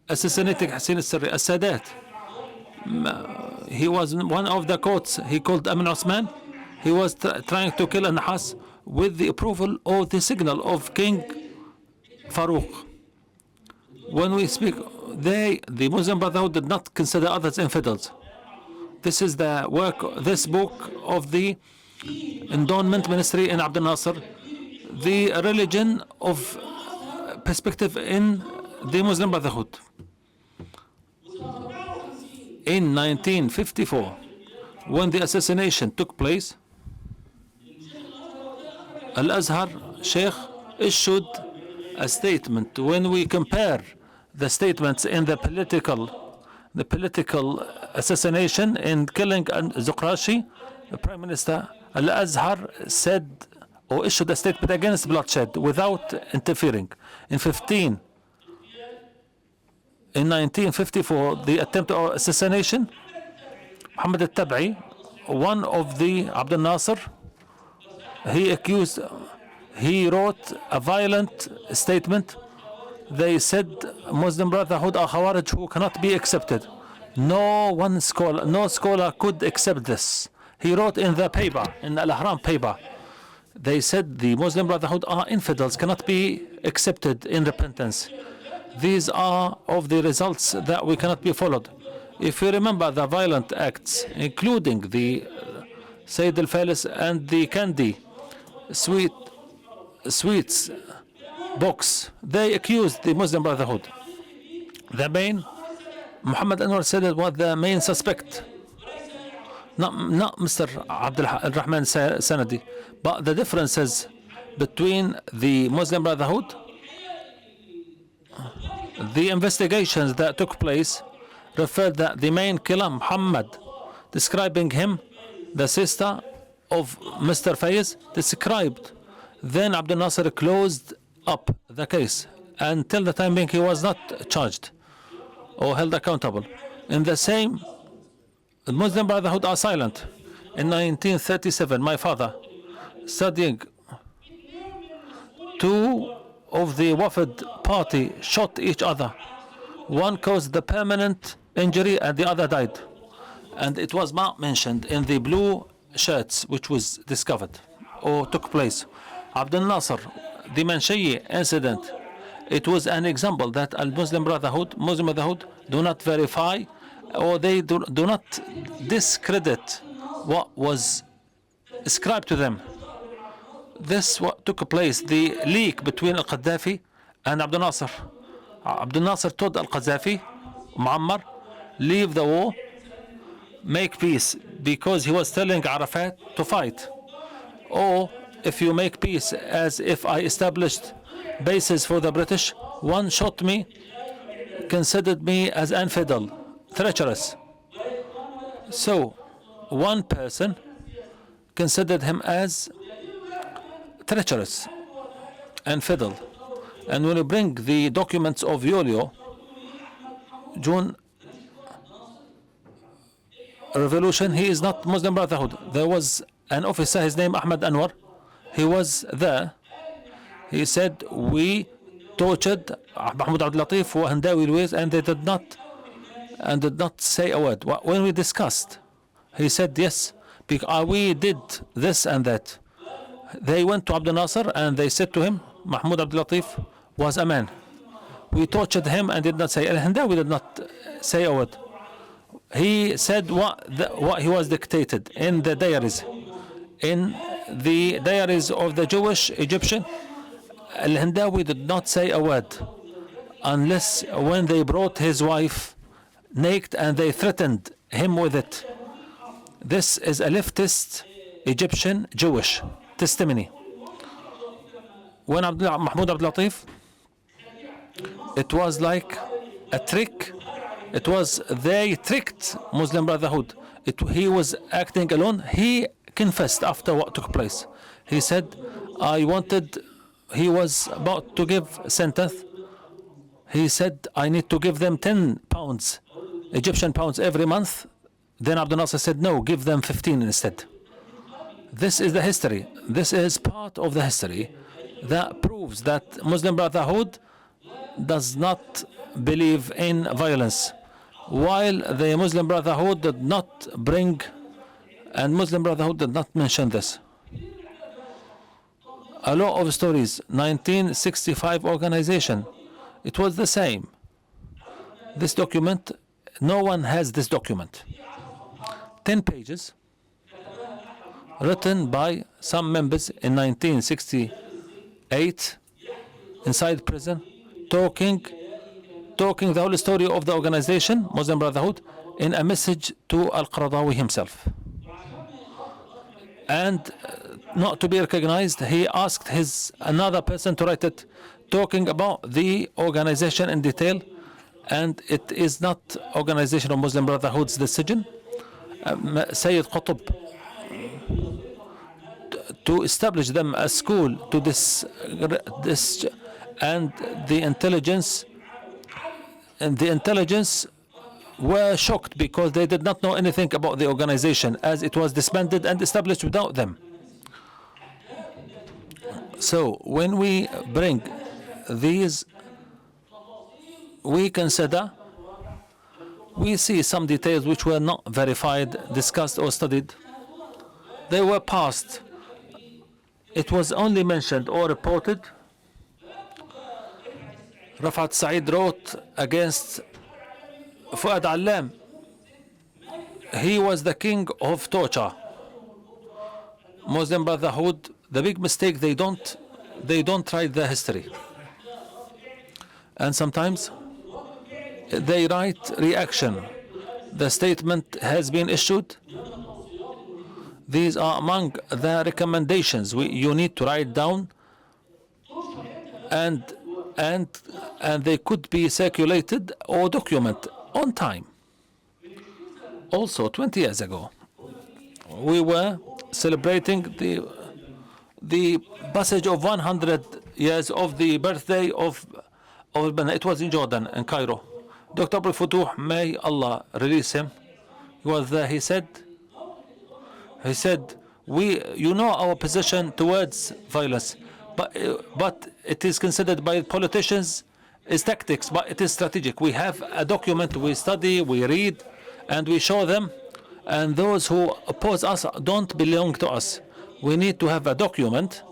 assassinating Hussein al-Sadat. He was in one of the courts. He called Amin Osman. He was trying to kill An-Nahas with the approval or the signal of King Farouk. When we speak the Muslim Brotherhood did not consider others infidels. This is the work, this book of the Endowment Ministry in Abdel Nasser, the religion of perspective in the Muslim Brotherhood. In 1954, when the assassination took place, Al-Azhar Sheikh issued a statement. When we compare the statements in the political assassination in killing Zuqrashi, the Prime Minister Al-Azhar said or issued a statement against bloodshed without interfering. In 1954, the attempt of assassination, Muhammad al-Tabai, one of the Abdel Nasser, he wrote a violent statement. They said Muslim Brotherhood are Khawarij who cannot be accepted. No scholar could accept this. He wrote in the paper, in Al-Arian paper, they said the Muslim Brotherhood are infidels, cannot be accepted in repentance. These are of the results that we cannot be followed. If you remember the violent acts, including the Sayyid al-Falis and the candy, sweets box, they accused the Muslim Brotherhood. The main, Muhammad Anwar said it was the main suspect, not Mr. Abdul Rahman Sanadi, but the differences between the Muslim Brotherhood, the investigations that took place referred that the main killer, Muhammad, describing him, the sister of Mr. Faiz, described. Then Abdel Nasser closed up the case until the time being he was not charged or held accountable. In the same, the Muslim Brotherhood are silent. In 1937, my father, studying, two of the Wafd party shot each other. One caused the permanent injury and the other died. And it was not mentioned in the blue shirts which was discovered or took place. Abdel Nasser, the Manshayi incident, it was an example that Muslim Brotherhood do not verify or they do not discredit what was ascribed to them. This what took place, the leak between Al-Qaddafi and Abdel Nasser. Abdel Nasser told Al-Qaddafi, Muammar, leave the war, make peace, because he was telling Arafat to fight. Or if you make peace, as if I established bases for the British, one shot me, considered me as infidel, treacherous. So one person considered him as treacherous and infidel. And when you bring the documents of Yulio, June Revolution, he is not Muslim Brotherhood. There was an officer, his name Ahmad Anwar. He was there. He said, we tortured Mahmoud Abdul Latif and Handawi Louise, and they did not say a word. When we discussed, he said, yes, we did this and that. They went to Abdel Nasser and they said to him, Mahmoud Abdul Latif was a man. We tortured him and did not say. Al-Handawi did not say a word. He said what he was dictated in the diaries. In the diaries of the Jewish Egyptian, Al-Handawi did not say a word unless when they brought his wife naked and they threatened him with it. This is a leftist Egyptian Jewish testimony. When Mahmoud Abdul Latif, it was like a trick. It was, they tricked Muslim Brotherhood. He was acting alone. He confessed after what took place. He said, he was about to give sentence. He said, I need to give them 10 pounds, Egyptian pounds every month. Then Abdel Nasser said, no, give them 15 instead. This is the history. This is part of the history that proves that Muslim Brotherhood does not believe in violence, while the Muslim Brotherhood did not bring, and Muslim Brotherhood did not mention this. A lot of stories, 1965 organization, it was the same. This document, no one has this document. 10 pages, written by some members in 1968 inside prison, talking the whole story of the organization, Muslim Brotherhood, in a message to Al-Qaradawi himself. And not to be recognized, he asked another person to write it, talking about the organization in detail, and it is not organization of Muslim Brotherhood's decision. Sayyid Qutb to establish them a school to this and the intelligence were shocked because they did not know anything about the organization, as it was disbanded and established without them. So when we bring these, we consider, we see some details which were not verified, discussed or studied. They were passed. It was only mentioned or reported. Rafat Said wrote against Fuad Allam. He was the king of torture. Muslim Brotherhood, the big mistake, they don't write the history. And sometimes they write reaction. The statement has been issued. These are among the recommendations you need to write down, and they could be circulated or documented on time. Also, 20 years ago, we were celebrating the passage of 100 years of the birthday of Lebanon. It was in Jordan, in Cairo. Dr. Abdel Fattah, may Allah release him, he was there. He said, you know our position towards violence, but it is considered by politicians as tactics, but it is strategic. We have a document, we study, we read, and we show them, and those who oppose us don't belong to us. We need to have a document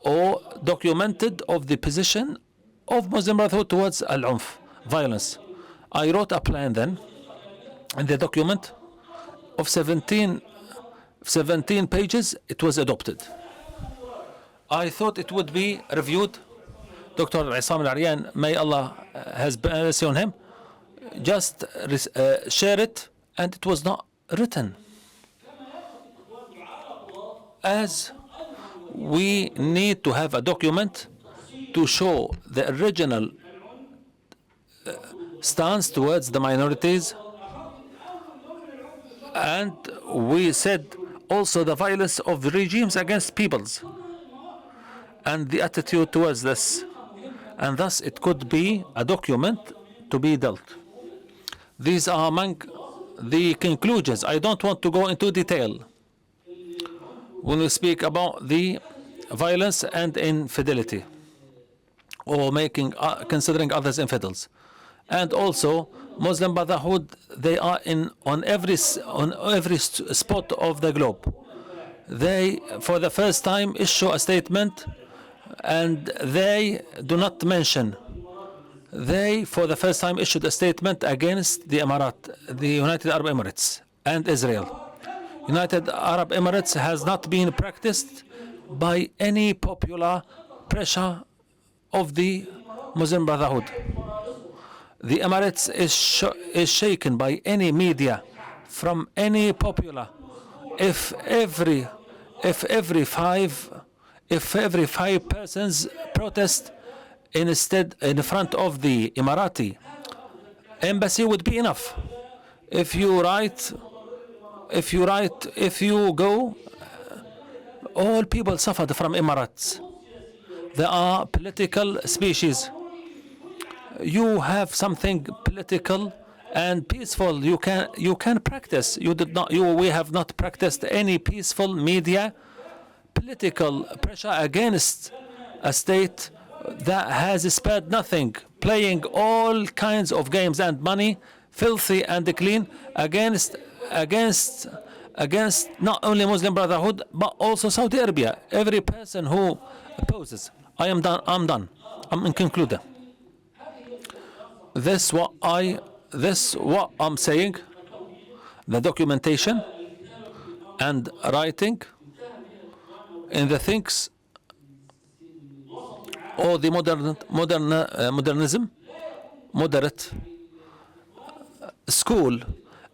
or documented of the position of Muslim Brotherhood towards al-unf, violence. I wrote a plan then in the document of 17 pages. It was adopted. I thought it would be reviewed. Dr. Essam Al-Arian, may Allah has mercy on him, just share it, and it was not written. As we need to have a document to show the original stance towards the minorities, and we said also the violence of the regimes against peoples and the attitude towards this, and thus it could be a document to be dealt. These are among the conclusions. I don't want to go into detail when we speak about the violence and infidelity, or considering others infidels. And also Muslim Brotherhood, they are on every spot of the globe. They for the first time issue a statement, and they do not mention. They for the first time issued a statement against the United Arab Emirates and Israel. United Arab Emirates has not been practiced by any popular pressure of the Muslim Brotherhood. The Emirates is shaken by any media, from any popular. If every five persons protest in front of the Emirati embassy would be enough. If you go, all people suffered from Emirates. They are political species. You have something political and peaceful. You can practice. We have not practiced any peaceful media political pressure against a state that has spared nothing, playing all kinds of games and money, filthy and clean, against not only Muslim Brotherhood but also Saudi Arabia. Every person who opposes. I'm done. I'm in conclusion. This what I this what I'm saying, the documentation and writing in the things or the modernism, moderate school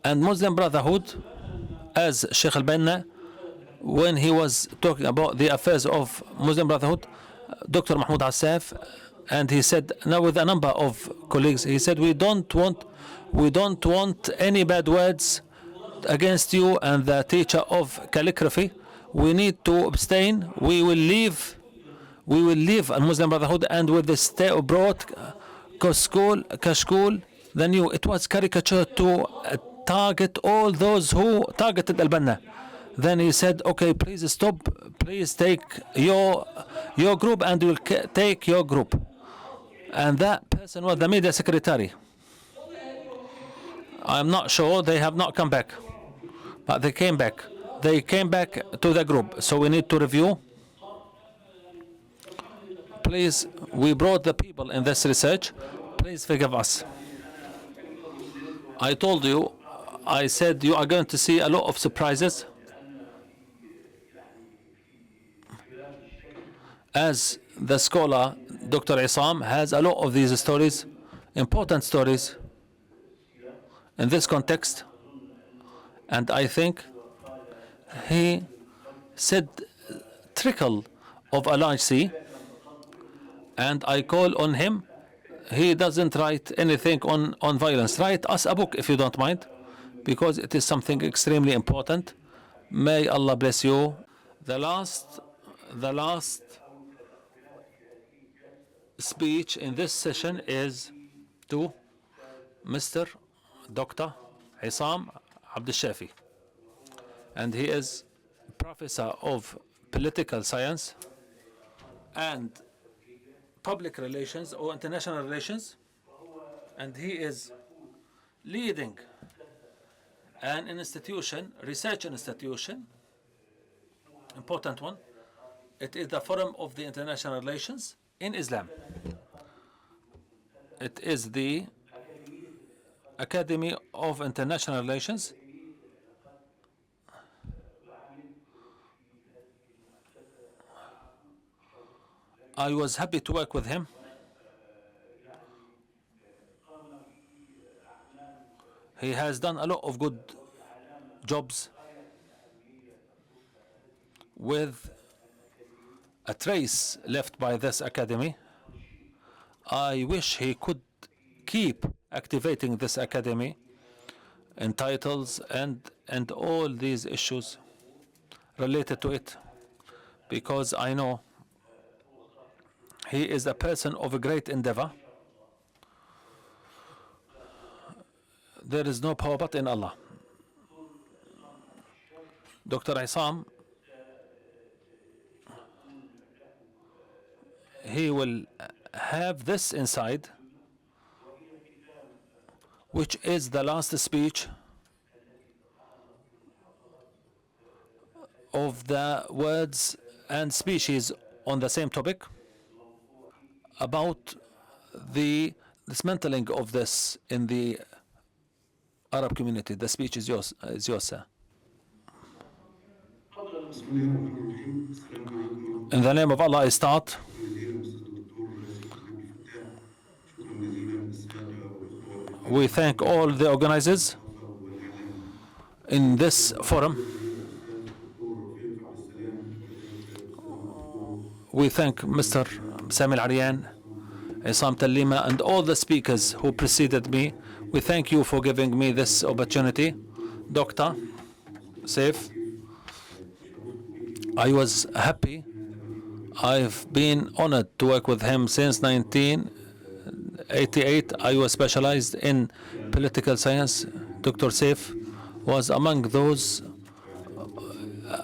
and Muslim Brotherhood, as Sheikh Al-Banna, when he was talking about the affairs of Muslim Brotherhood, Dr. Mahmoud Asaf, and he said, now with a number of colleagues, he said, we don't want any bad words against you and the teacher of calligraphy. We need to abstain. We will leave a Muslim Brotherhood, and with the state brought Kashkul, then it was caricature to target all those who targeted Al-Banna. Then he said, okay, please stop, please take your group, and we'll take your group. And that person was the media secretary. I'm not sure, they have not come back, but they came back. They came back to the group, so we need to review. Please, we brought the people in this research. Please forgive us. I told you, I said you are going to see a lot of surprises. As the scholar, Dr. Essam, has a lot of these stories, important stories in this context. And I think he said trickle of a large sea, and I call on him. He doesn't write anything on violence. Write us a book if you don't mind, because it is something extremely important. May Allah bless you. The last speech in this session is to Mr. Dr. Essam Abdelshafi, and he is Professor of Political Science and Public Relations or International Relations, and he is leading an institution, research institution, important one. It is the Forum of the International Relations in Islam. It is the Academy of International Relations. I was happy to work with him. He has done a lot of good jobs with a trace left by this academy. I wish he could keep activating this academy in titles and all these issues related to it, because I know he is a person of a great endeavor. There is no power but in Allah. Dr. Essam, he will have this inside, which is the last speech of the words and species on the same topic, about the dismantling of this in the Arab community. The speech is yours, sir. In the name of Allah, I start. We thank all the organizers in this forum. We thank Mr. Sami Al-Arian, Essam Teleima, and all the speakers who preceded me. We thank you for giving me this opportunity. Dr. Saif, I was happy. I've been honored to work with him since 1988. I was specialized in political science. Dr. Saif was among those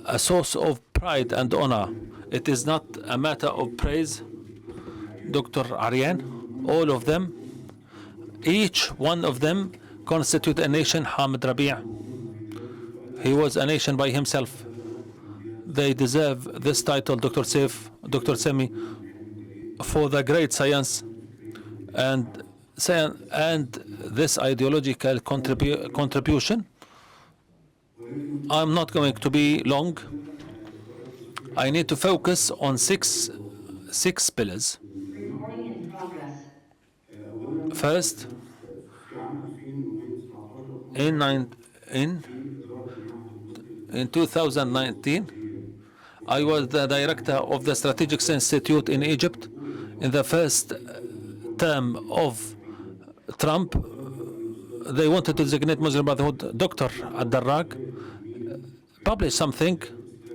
a source of pride and honor. It is not a matter of praise. Dr. Arian, all of them, each one of them constitute a nation. Hamid Rabi', he was a nation by himself. They deserve this title, Dr. Saif, Dr. Sami, for the great science and and this ideological contribution. I'm not going to be long. I need to focus on six pillars. First, in 2019, I was the director of the Strategic Institute in Egypt. In the first term of Trump, they wanted to designate Muslim Brotherhood. Dr. Abdel published something,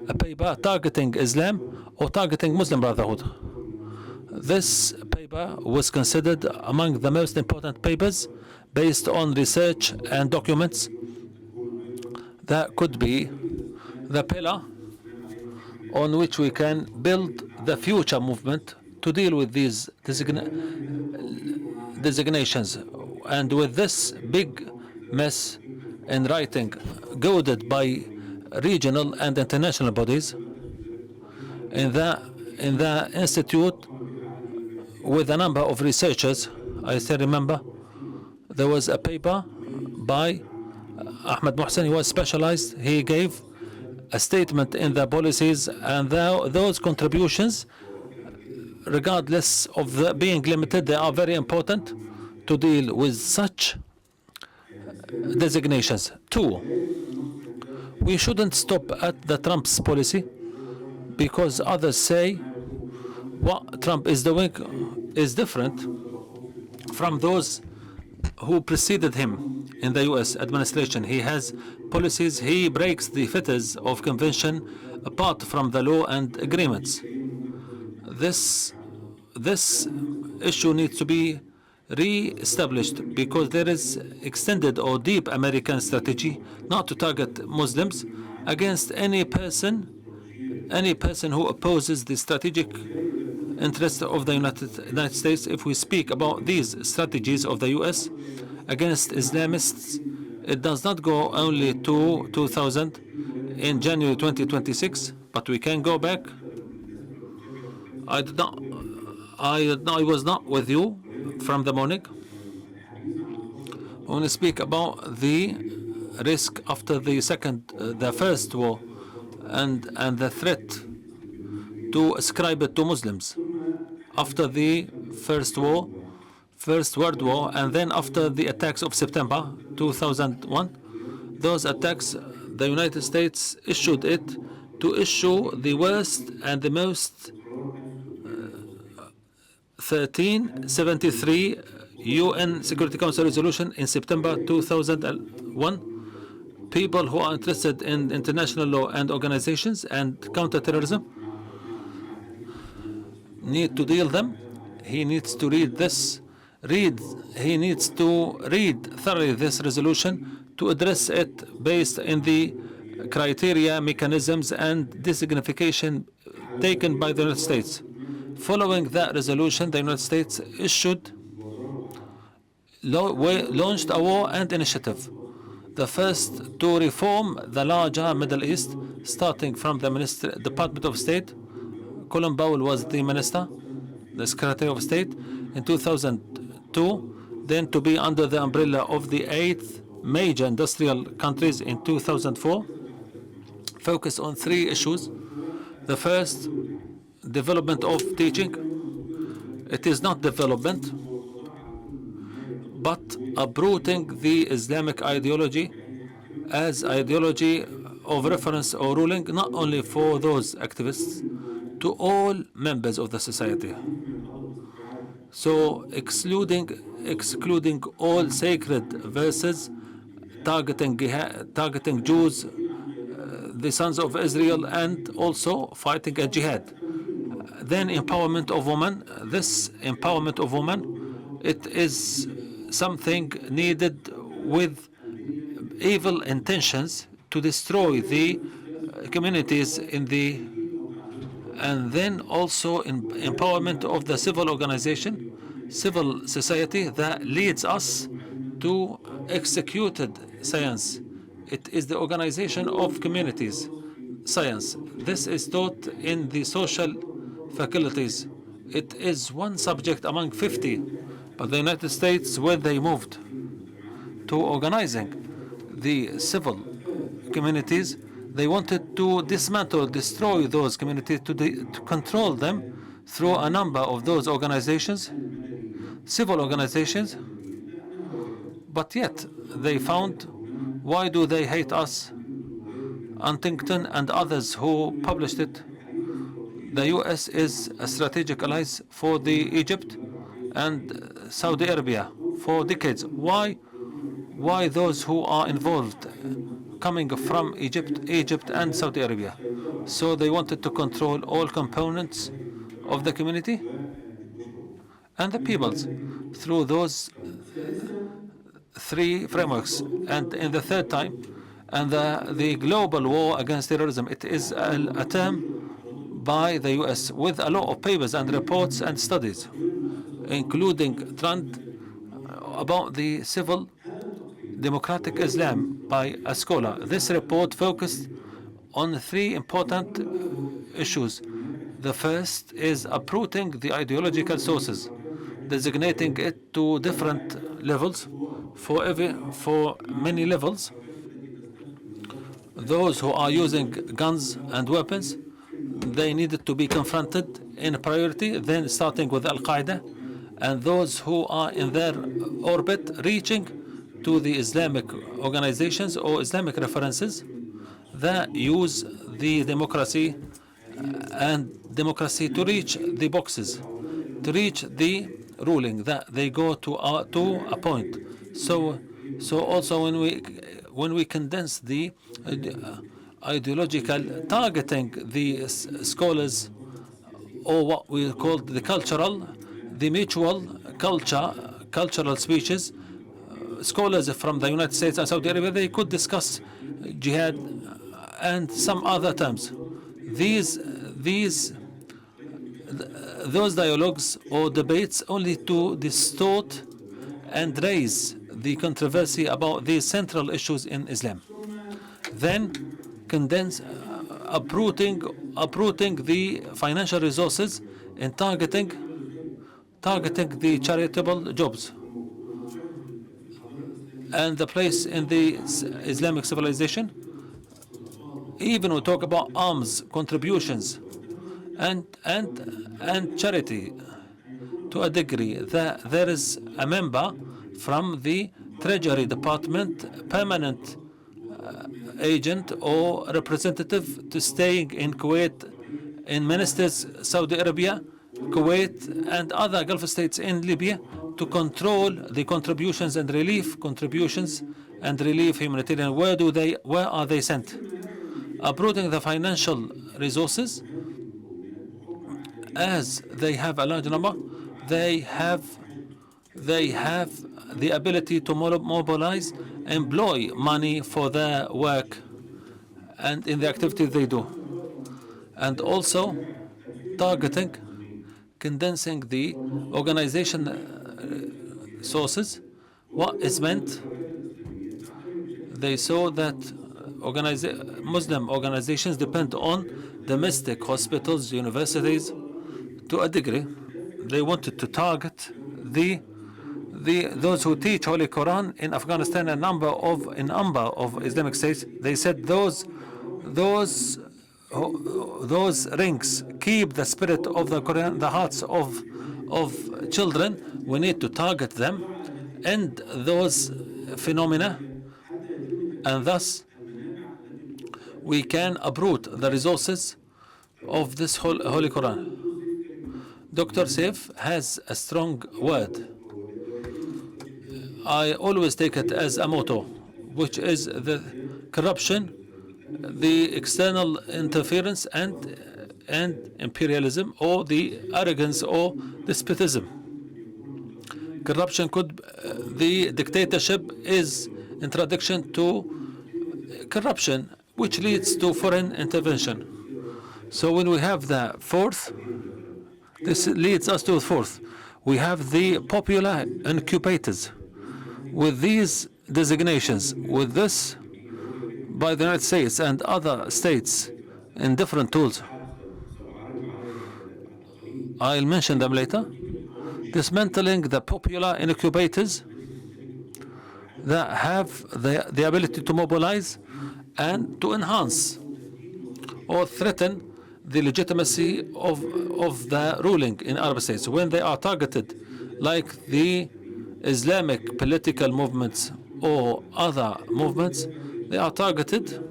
a paper targeting Islam or targeting Muslim Brotherhood. This paper was considered among the most important papers based on research and documents that could be the pillar on which we can build the future movement to deal with these designations. And with this big mess in writing, goaded by regional and international bodies, in the institute, with a number of researchers, I still remember, there was a paper by Ahmed Mohsen. He was specialized. He gave a statement in the policies, and those contributions, regardless of being limited, they are very important to deal with such designations. Two, we shouldn't stop at the Trump's policy, because others say what Trump is doing is different from those who preceded him in the U.S. administration. He has policies, he breaks the fetters of convention apart from the law and agreements. This issue needs to be re-established, because there is extended or deep American strategy not to target Muslims against any person who opposes the strategic interests of the United States. If we speak about these strategies of the U.S. against Islamists, it does not go only to 2000 in January 2026, but we can go back. I was not with you from the morning. When we speak about the risk after the first war, and the threat to ascribe it to Muslims after the First World War, and then after the attacks of September 2001, those attacks, the United States issued it to issue the worst and the most 1373 UN Security Council resolution in September 2001. People who are interested in international law and organizations and counterterrorism need to deal them. He needs to read this. He needs to read thoroughly this resolution to address it based in the criteria, mechanisms, and designification taken by the United States. Following that resolution, the United States launched a war and initiative. The first to reform the larger Middle East, starting from the Department of State. Colin Powell was the minister, the Secretary of State in 2002, then to be under the umbrella of the 8th major industrial countries in 2004. Focus on 3 issues. The first, development of teaching. It is not development, but uprooting the Islamic ideology as ideology of reference or ruling, not only for those activists, to all members of the society. So excluding all sacred verses, targeting Jews, the sons of Israel, and also fighting a jihad. Then empowerment of women. This empowerment of women, it is something needed with evil intentions to destroy the communities and then also empowerment of the civil organization, civil society that leads us to executed science. It is the organization of communities, science. This is taught in the social faculties. It is one subject among 50 But the United States, when they moved to organizing the civil communities, they wanted to dismantle, destroy those communities, to control them through a number of those organizations, civil organizations. But yet they found, why do they hate us? Huntington and others who published it. The US is a strategic ally for the Egypt and Saudi Arabia for decades. Why those who are involved coming from Egypt and Saudi Arabia? So they wanted to control all components of the community and the peoples through those three frameworks. And in the third time, and the global war against terrorism, it is a term by the US with a lot of papers and reports and studies, including Trent about the civil democratic Islam by a scholar. This report focused on three important issues. The first is uprooting the ideological sources, designating it to different levels for many levels. Those who are using guns and weapons, they needed to be confronted in priority, then starting with Al-Qaeda, and those who are in their orbit reaching to the Islamic organizations or Islamic references that use the democracy and democracy to reach the boxes, to reach the ruling that they go to a point. So also when we condense the ideological targeting the scholars, or what we call the mutual cultural speeches, scholars from the United States and Saudi Arabia, they could discuss jihad and some other terms. Those dialogues or debates only to distort and raise the controversy about these central issues in Islam. Then condense, uprooting the financial resources and targeting the charitable jobs and the place in the Islamic civilization. Even we talk about arms contributions and charity to a degree that there is a member from the Treasury Department, permanent agent or representative to staying in Kuwait, in ministers Saudi Arabia, Kuwait and other Gulf states in Libya to control the contributions and relief humanitarian. Where are they sent? Uprooting the financial resources, as they have a large number, they have the ability to mobilize, employ money for their work and in the activities they do, and also targeting, condensing the organization sources. What is meant? They saw that Muslim organizations depend on domestic hospitals, universities to a degree. They wanted to target those who teach Holy Quran in Afghanistan and number of Islamic states. They said those rings keep the spirit of the Quran, the hearts of children. We need to target them and those phenomena, and thus we can uproot the resources of this Holy Quran. Dr. Saif has a strong word. I always take it as a motto, which is the corruption, the external interference and imperialism, or the arrogance or despotism. Corruption the dictatorship is introduction to corruption, which leads to foreign intervention. So when we have the fourth, this leads us to the fourth. We have the popular incubators. With these designations, with this by the United States and other states in different tools, I'll mention them later. dismantling the popular incubators that have the ability to mobilize and to enhance or threaten the legitimacy of the ruling in Arab states when they are targeted, like the Islamic political movements or other movements. They are targeted,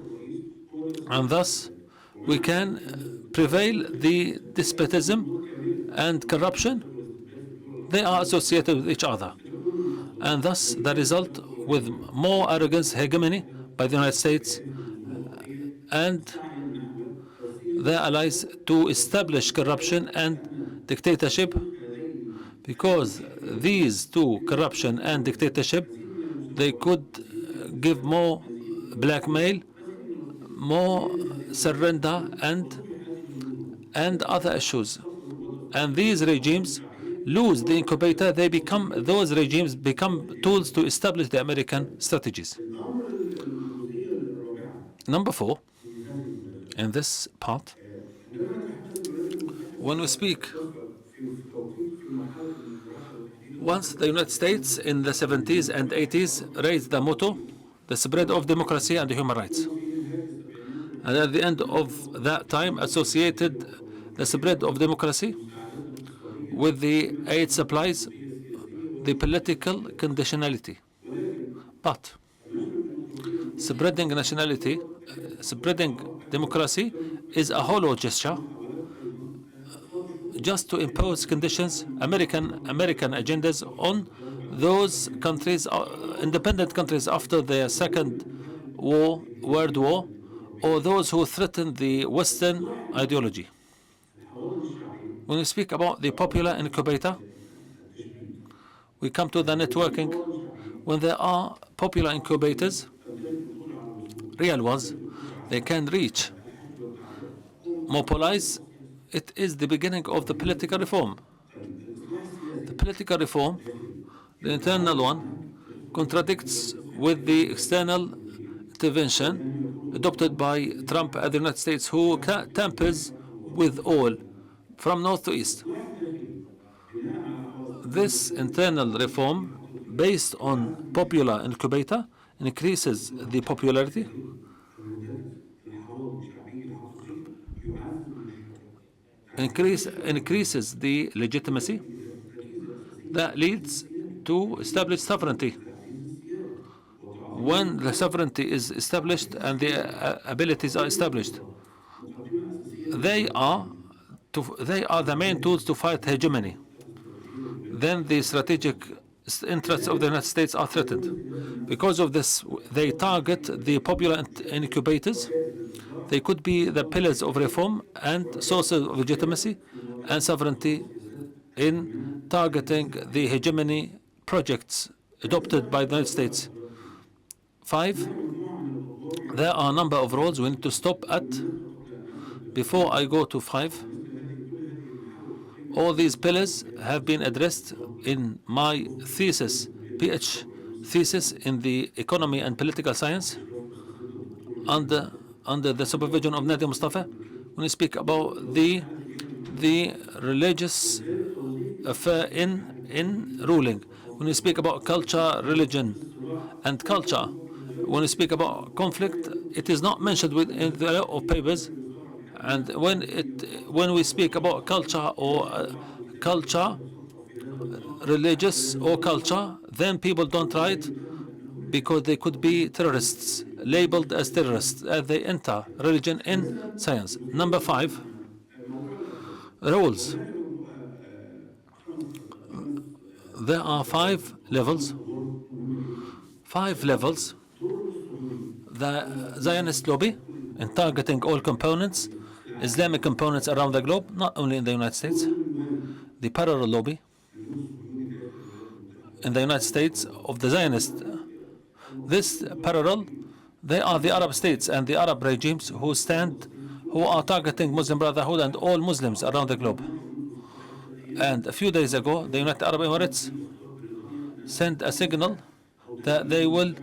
and thus we can prevail the despotism and corruption. They are associated with each other, and thus the result with more arrogance, hegemony by the United States and their allies to establish corruption and dictatorship, because these two, corruption and dictatorship, they could give more blackmail, more surrender, and other issues. And these regimes lose the incubator. Those regimes become tools to establish the American strategies. Number 4, in this part, when we speak, once the United States in the 70s and 80s raised the motto, the spread of democracy and human rights. And at the end of that time, associated the spread of democracy with the aid supplies, the political conditionality. But spreading nationality, spreading democracy is a hollow gesture, just to impose conditions, American agendas on those countries, independent countries after the Second World War, or those who threaten the Western ideology. When we speak about the popular incubator, we come to the networking. When there are popular incubators, real ones, they can reach, mobilize. It is the beginning of the political reform. The political reform, the internal one, contradicts with the external intervention adopted by Trump and the United States, who tampers with all, from north to east. This internal reform, based on popular incubator, increases the popularity, increases the legitimacy, that leads to establish sovereignty. When the sovereignty is established and the abilities are established, they are the main tools to fight hegemony. Then the strategic interests of the United States are threatened. Because of this, they target the popular incubators. They could be the pillars of reform and sources of legitimacy and sovereignty in targeting the hegemony projects adopted by the United States. 5, there are a number of roles we need to stop at. Before I go to 5, all these pillars have been addressed in my thesis, PhD thesis in the economy and political science, under the supervision of Nadia Mustafa. When we speak about the religious affair in ruling, when we speak about culture, religion, and culture, when we speak about conflict, it is not mentioned in the law of papers. And when we speak about culture or culture, religious or culture, then people don't write, because they could be terrorists, labeled as terrorists, as they enter religion in science. Number 5, roles. There are 5 levels. 5 levels. The Zionist lobby in targeting all components, Islamic components around the globe, not only in the United States. The parallel lobby in the United States of the Zionist. This parallel, they are the Arab states and the Arab regimes who are targeting Muslim Brotherhood and all Muslims around the globe. And a few days ago, the United Arab Emirates sent a signal that they will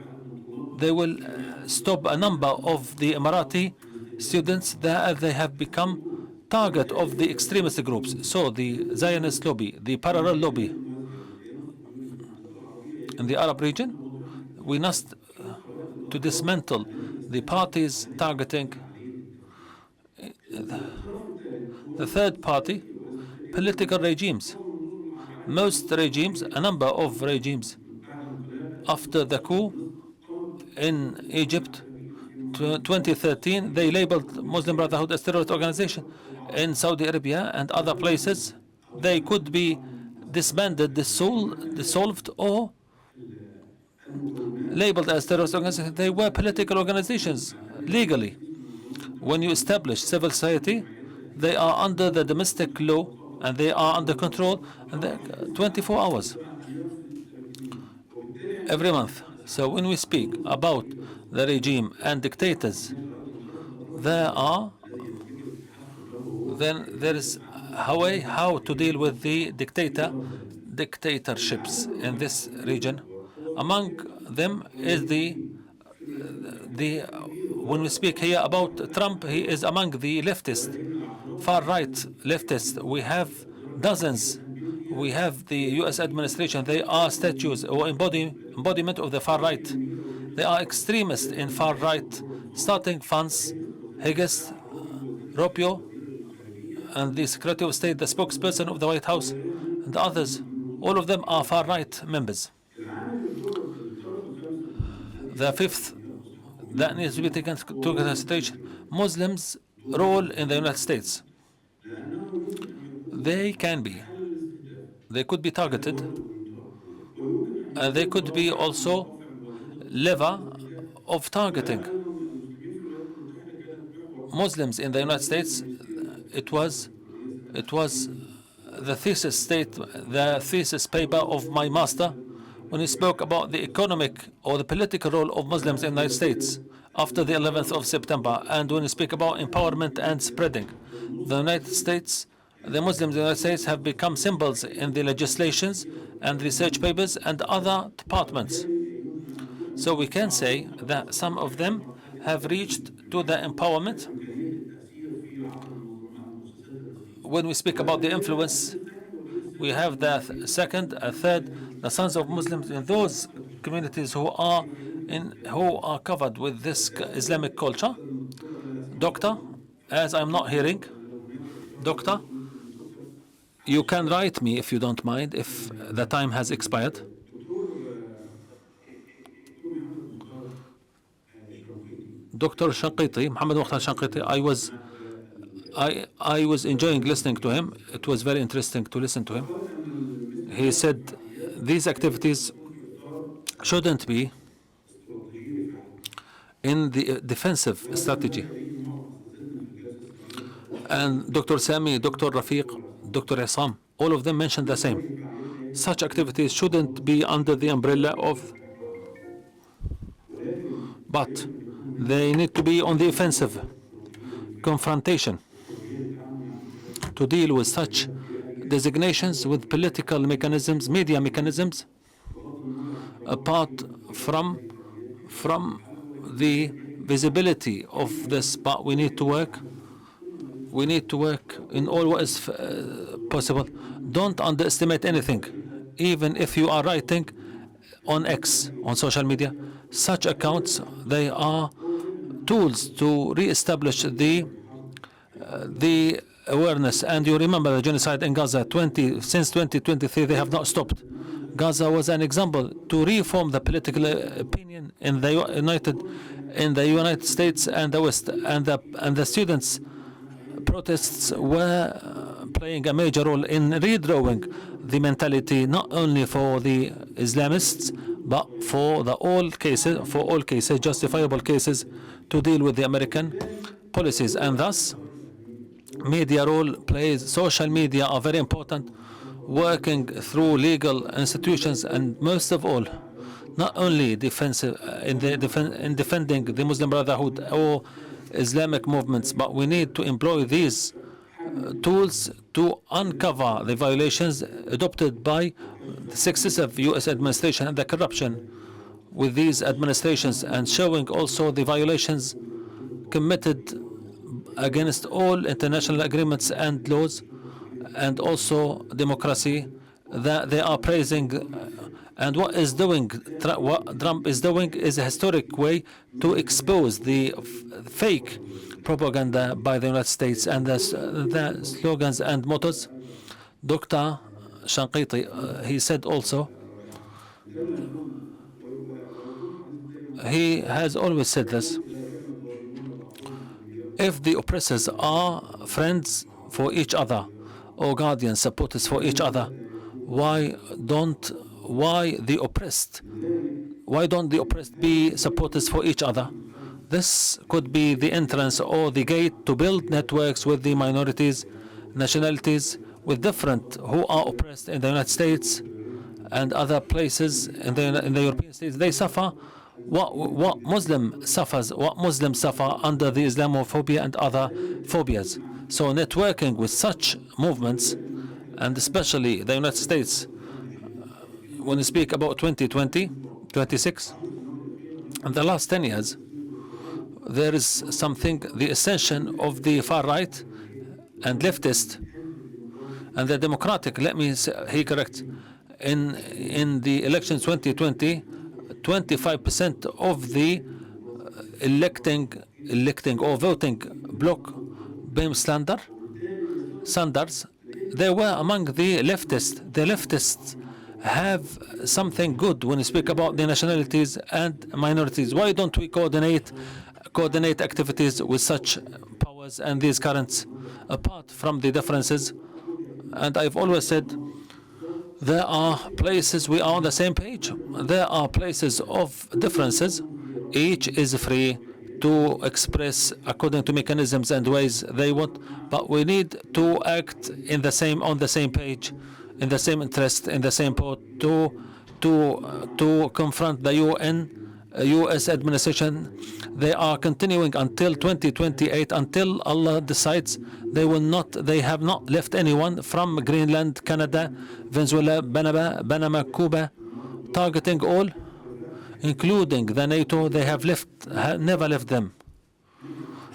stop a number of the Emirati students that they have become target of the extremist groups. So the Zionist lobby, the parallel lobby in the Arab region, we must to dismantle the parties targeting the third party, political regimes. Most regimes, a number of regimes, after the coup in Egypt, 2013, they labeled Muslim Brotherhood as terrorist organization. In Saudi Arabia and other places, they could be disbanded, dissolved, or labeled as terrorist organizations. They were political organizations legally. When you establish civil society, they are under the domestic law and they are under control, and 24 hours every month. So when we speak about the regime and dictators, then there is a way how to deal with the dictatorships in this region. Among them is when we speak here about Trump, he is among the far-right leftists. We have dozens. We have the U.S. administration. They are statues or embodiment of the far-right. They are extremists in far-right, starting funds, Higgins, Rubio, and the Secretary of State, the spokesperson of the White House, and others. All of them are far-right members. The fifth that needs to be taken into consideration, Muslims' role in the United States. They could be targeted, and they could be also lever of targeting. Muslims in the United States, it was the thesis paper of my master when he spoke about the economic or the political role of Muslims in the United States after the 11th of September, and when we speak about empowerment and spreading. The United States, the Muslims in the United States have become symbols in the legislations and research papers and other departments. So we can say that some of them have reached to the empowerment. When we speak about the influence, we have the second, a third, the sons of Muslims in those communities who are covered with this Islamic culture. Doctor, as I'm not hearing, Doctor, you can write me if you don't mind, if the time has expired. Dr. Shanqiti, Muhammad Mukhtar Shanqiti, I was enjoying listening to him. It was very interesting to listen to him. He said these activities shouldn't be in the defensive strategy. And Dr. Sami, Dr. Rafiq, Dr. Essam, all of them mentioned the same. Such activities shouldn't be under the umbrella of, but they need to be on the offensive, confrontation, to deal with such designations with political mechanisms, media mechanisms, apart from the visibility of this. But we need to work in all what is possible. Don't underestimate anything, even if you are writing on X, on social media. Such accounts, they are tools to re-establish the awareness. And you remember the genocide in Gaza, since 2023, they have not stopped. Gaza was an example to reform the political opinion in the United States and the West, and the students' protests were playing a major role in redrawing the mentality, not only for the Islamists, but for all cases, justifiable cases, to deal with the American policies. And thus, media role plays. Social media are very important, working through legal institutions, and most of all, not only defensive in defending the Muslim Brotherhood or Islamic movements, but we need to employ these tools to uncover the violations adopted by the successive U.S. administration and the corruption with these administrations, and showing also the violations committed against all international agreements and laws, and also democracy, that they are praising. And what Trump is doing is a historic way to expose the fake propaganda by the United States and the slogans and mottos. Dr. Shanqiti, he said also, he has always said this: if the oppressors are friends for each other or guardians, supporters for each other, why don't the oppressed be supporters for each other? This could be the entrance or the gate to build networks with the minorities, nationalities, with different who are oppressed in the United States and other places in the European states. They suffer what Muslims suffer under the Islamophobia and other phobias. So networking with such movements, and especially the United States, when we speak about 2020, 26, in the last 10 years, there is something, the ascension of the far right and leftist and the democratic. Let me he correct. In the elections 2020, 25% of the electing or voting bloc Bim Sanders, they were among the leftists. The leftists have something good when you speak about the nationalities and minorities. Why don't we coordinate activities with such powers and these currents apart from the differences? And I've always said there are places we are on the same page. There are places of differences. Each is free to express according to mechanisms and ways they want, but we need to act on the same page, in the same interest, in the same boat, to confront the U.S. administration. They are continuing until 2028, until Allah decides. They have not left anyone from Greenland, Canada, Venezuela, Panama, Cuba, targeting all, including the NATO. They have never left them.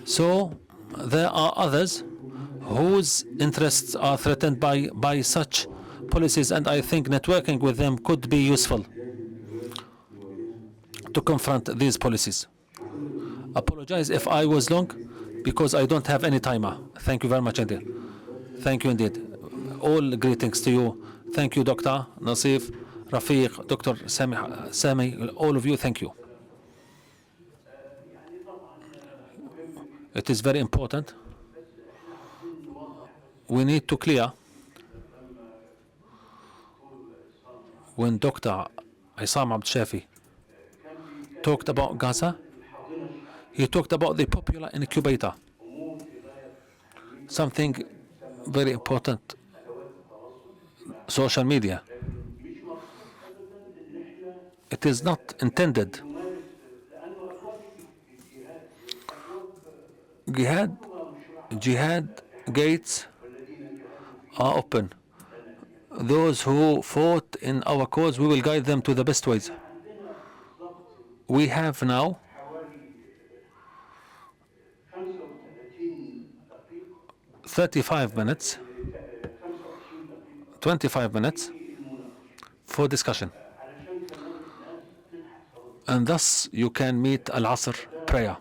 So there are others whose interests are threatened by such policies, and I think networking with them could be useful to confront these policies. Apologize if I was long, because I don't have any timer. Thank you very much indeed. Thank you indeed. All greetings to you. Thank you, Dr. Nasif, Rafiq, Dr. Sami, all of you, thank you. It is very important. We need to clear when Dr. Essam Abdelshafi talked about Gaza, he talked about the popular incubator, something very important, social media. It is not intended. Jihad gates are open. Those who fought in our cause, we will guide them to the best ways. We have now 25 minutes for discussion. And thus you can meet Al-Asr prayer.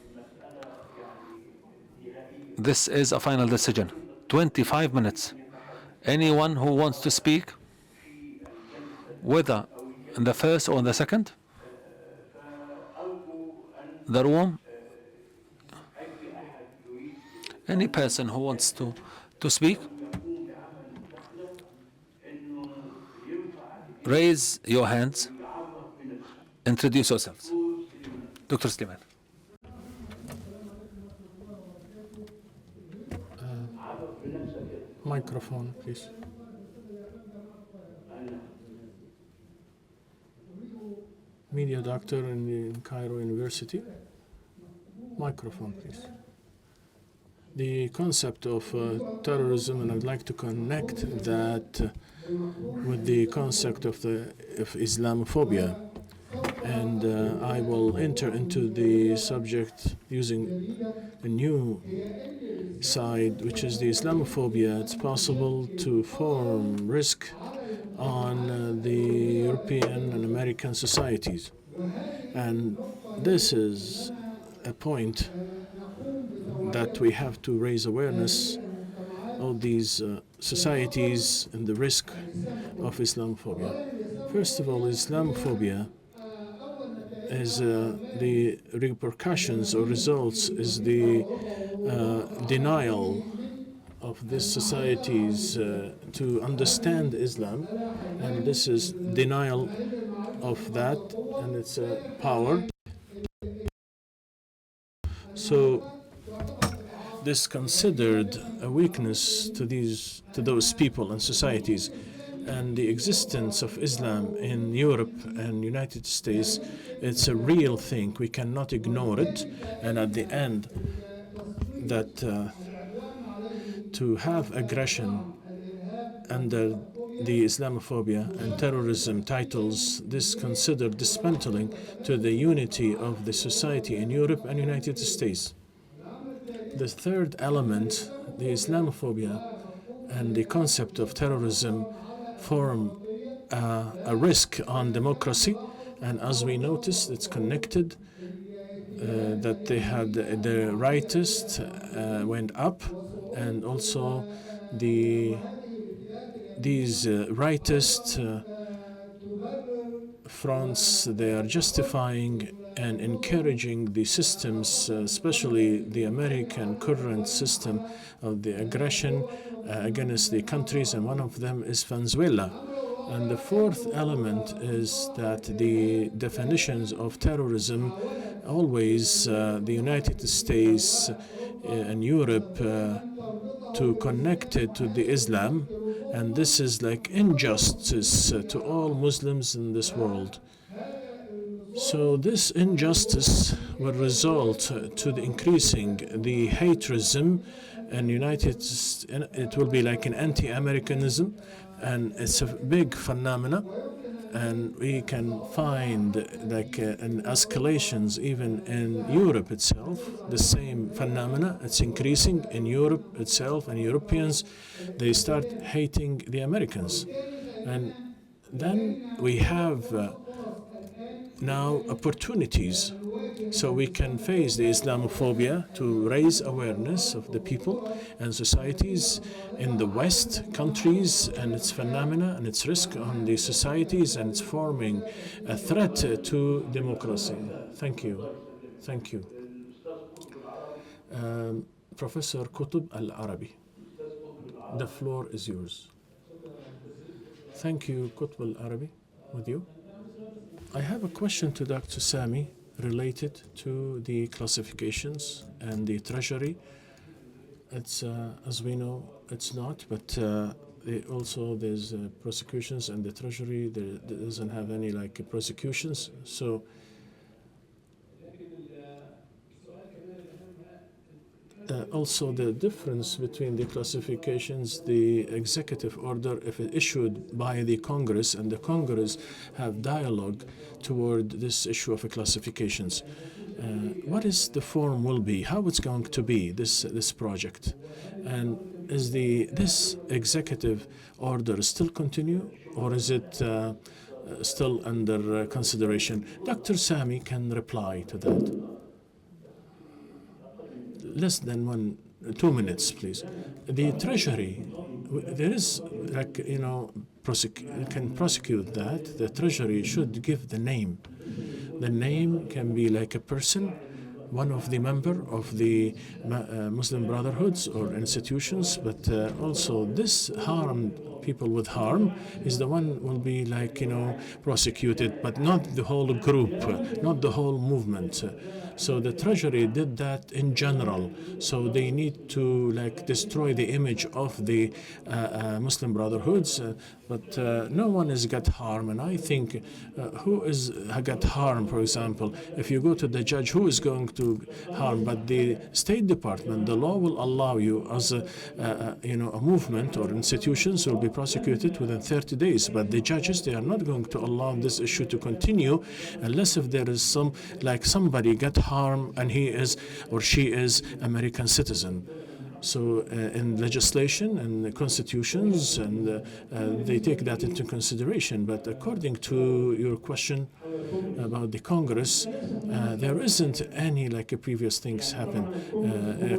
This is a final decision. 25 minutes. Anyone who wants to speak, whether in the first or in the second, the room, any person who wants to speak, raise your hands, introduce yourselves. Dr. Sliman. Microphone, please. Media doctor in Cairo University. Microphone, please. The concept of terrorism, and I'd like to connect that with the concept of Islamophobia and I will enter into the subject using a new side, which is the Islamophobia. It's possible to form risk on the European and American societies. And this is a point that we have to raise awareness of these societies and the risk of Islamophobia. First of all, Islamophobia is the repercussions or results is the denial of these societies to understand Islam, and this is denial of that and its power. So this considered a weakness to those people and societies, and the existence of Islam in Europe and United States, it's a real thing. We cannot ignore it, and at the end, that to have aggression under the Islamophobia and terrorism titles, this considered dismantling to the unity of the society in Europe and United States. The third element, the Islamophobia and the concept of terrorism, form a risk on democracy, and as we noticed, it's connected that they had the rightists went up, and also these rightist fronts, they are justifying and encouraging the systems, especially the American current system of the aggression against the countries, and one of them is Venezuela. And the fourth element is that the definitions of terrorism, always the United States and Europe to connect it to the Islam, and this is like injustice to all Muslims in this world. So this injustice will result to the increasing the haterism and it will be like an anti-Americanism, and it's a big phenomena, and we can find like an escalations even in Europe itself. The same phenomena, it's increasing in Europe itself, and Europeans, they start hating the Americans. And then we have now opportunities, so we can face the Islamophobia to raise awareness of the people and societies in the West countries and its phenomena and its risk on the societies, and it's forming a threat to democracy. Thank you. Thank you. Professor Qutb Al-Arabi, the floor is yours. Thank you, Qutb Al-Arabi, with you. I have a question to Dr. Sami related to the classifications and the treasury. It's, as we know, it's not, but also there's prosecutions, and the treasury there doesn't have any like prosecutions. So also the difference between the classifications, the executive order, if it issued by the Congress, and the Congress have dialogue toward this issue of classifications. What is the form will be? How it's going to be this project? And is this executive order still continue, or is it still under consideration? Dr. Sami can reply to that. Less than 2 minutes, please. The Treasury, there is like, can prosecute that. The Treasury should give the name. The name can be like a person, one of the member of the Muslim Brotherhoods or institutions, but also this harmed people with harm is the one will be like, prosecuted, but not the whole group, not the whole movement. So the Treasury did that in general. So they need to destroy the image of the Muslim Brotherhoods, but no one has got harm. And I think who is got harm? For example, if you go to the judge, who is going to harm? But the State Department, the law will allow you as a movement or institutions will be prosecuted within 30 days. But the judges, they are not going to allow this issue to continue unless if there is somebody got harm and he is or she is American citizen. So in legislation and the constitutions, and they take that into consideration. But according to your question about the Congress, there isn't any previous things happen.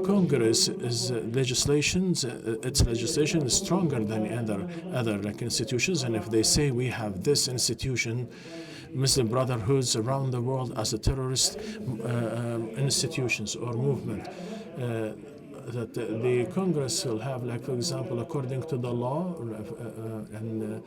Congress is its legislation is stronger than other institutions, and if they say we have this institution, Muslim Brotherhoods around the world as a terrorist institutions or movement, that the Congress will have, for example, according to the law and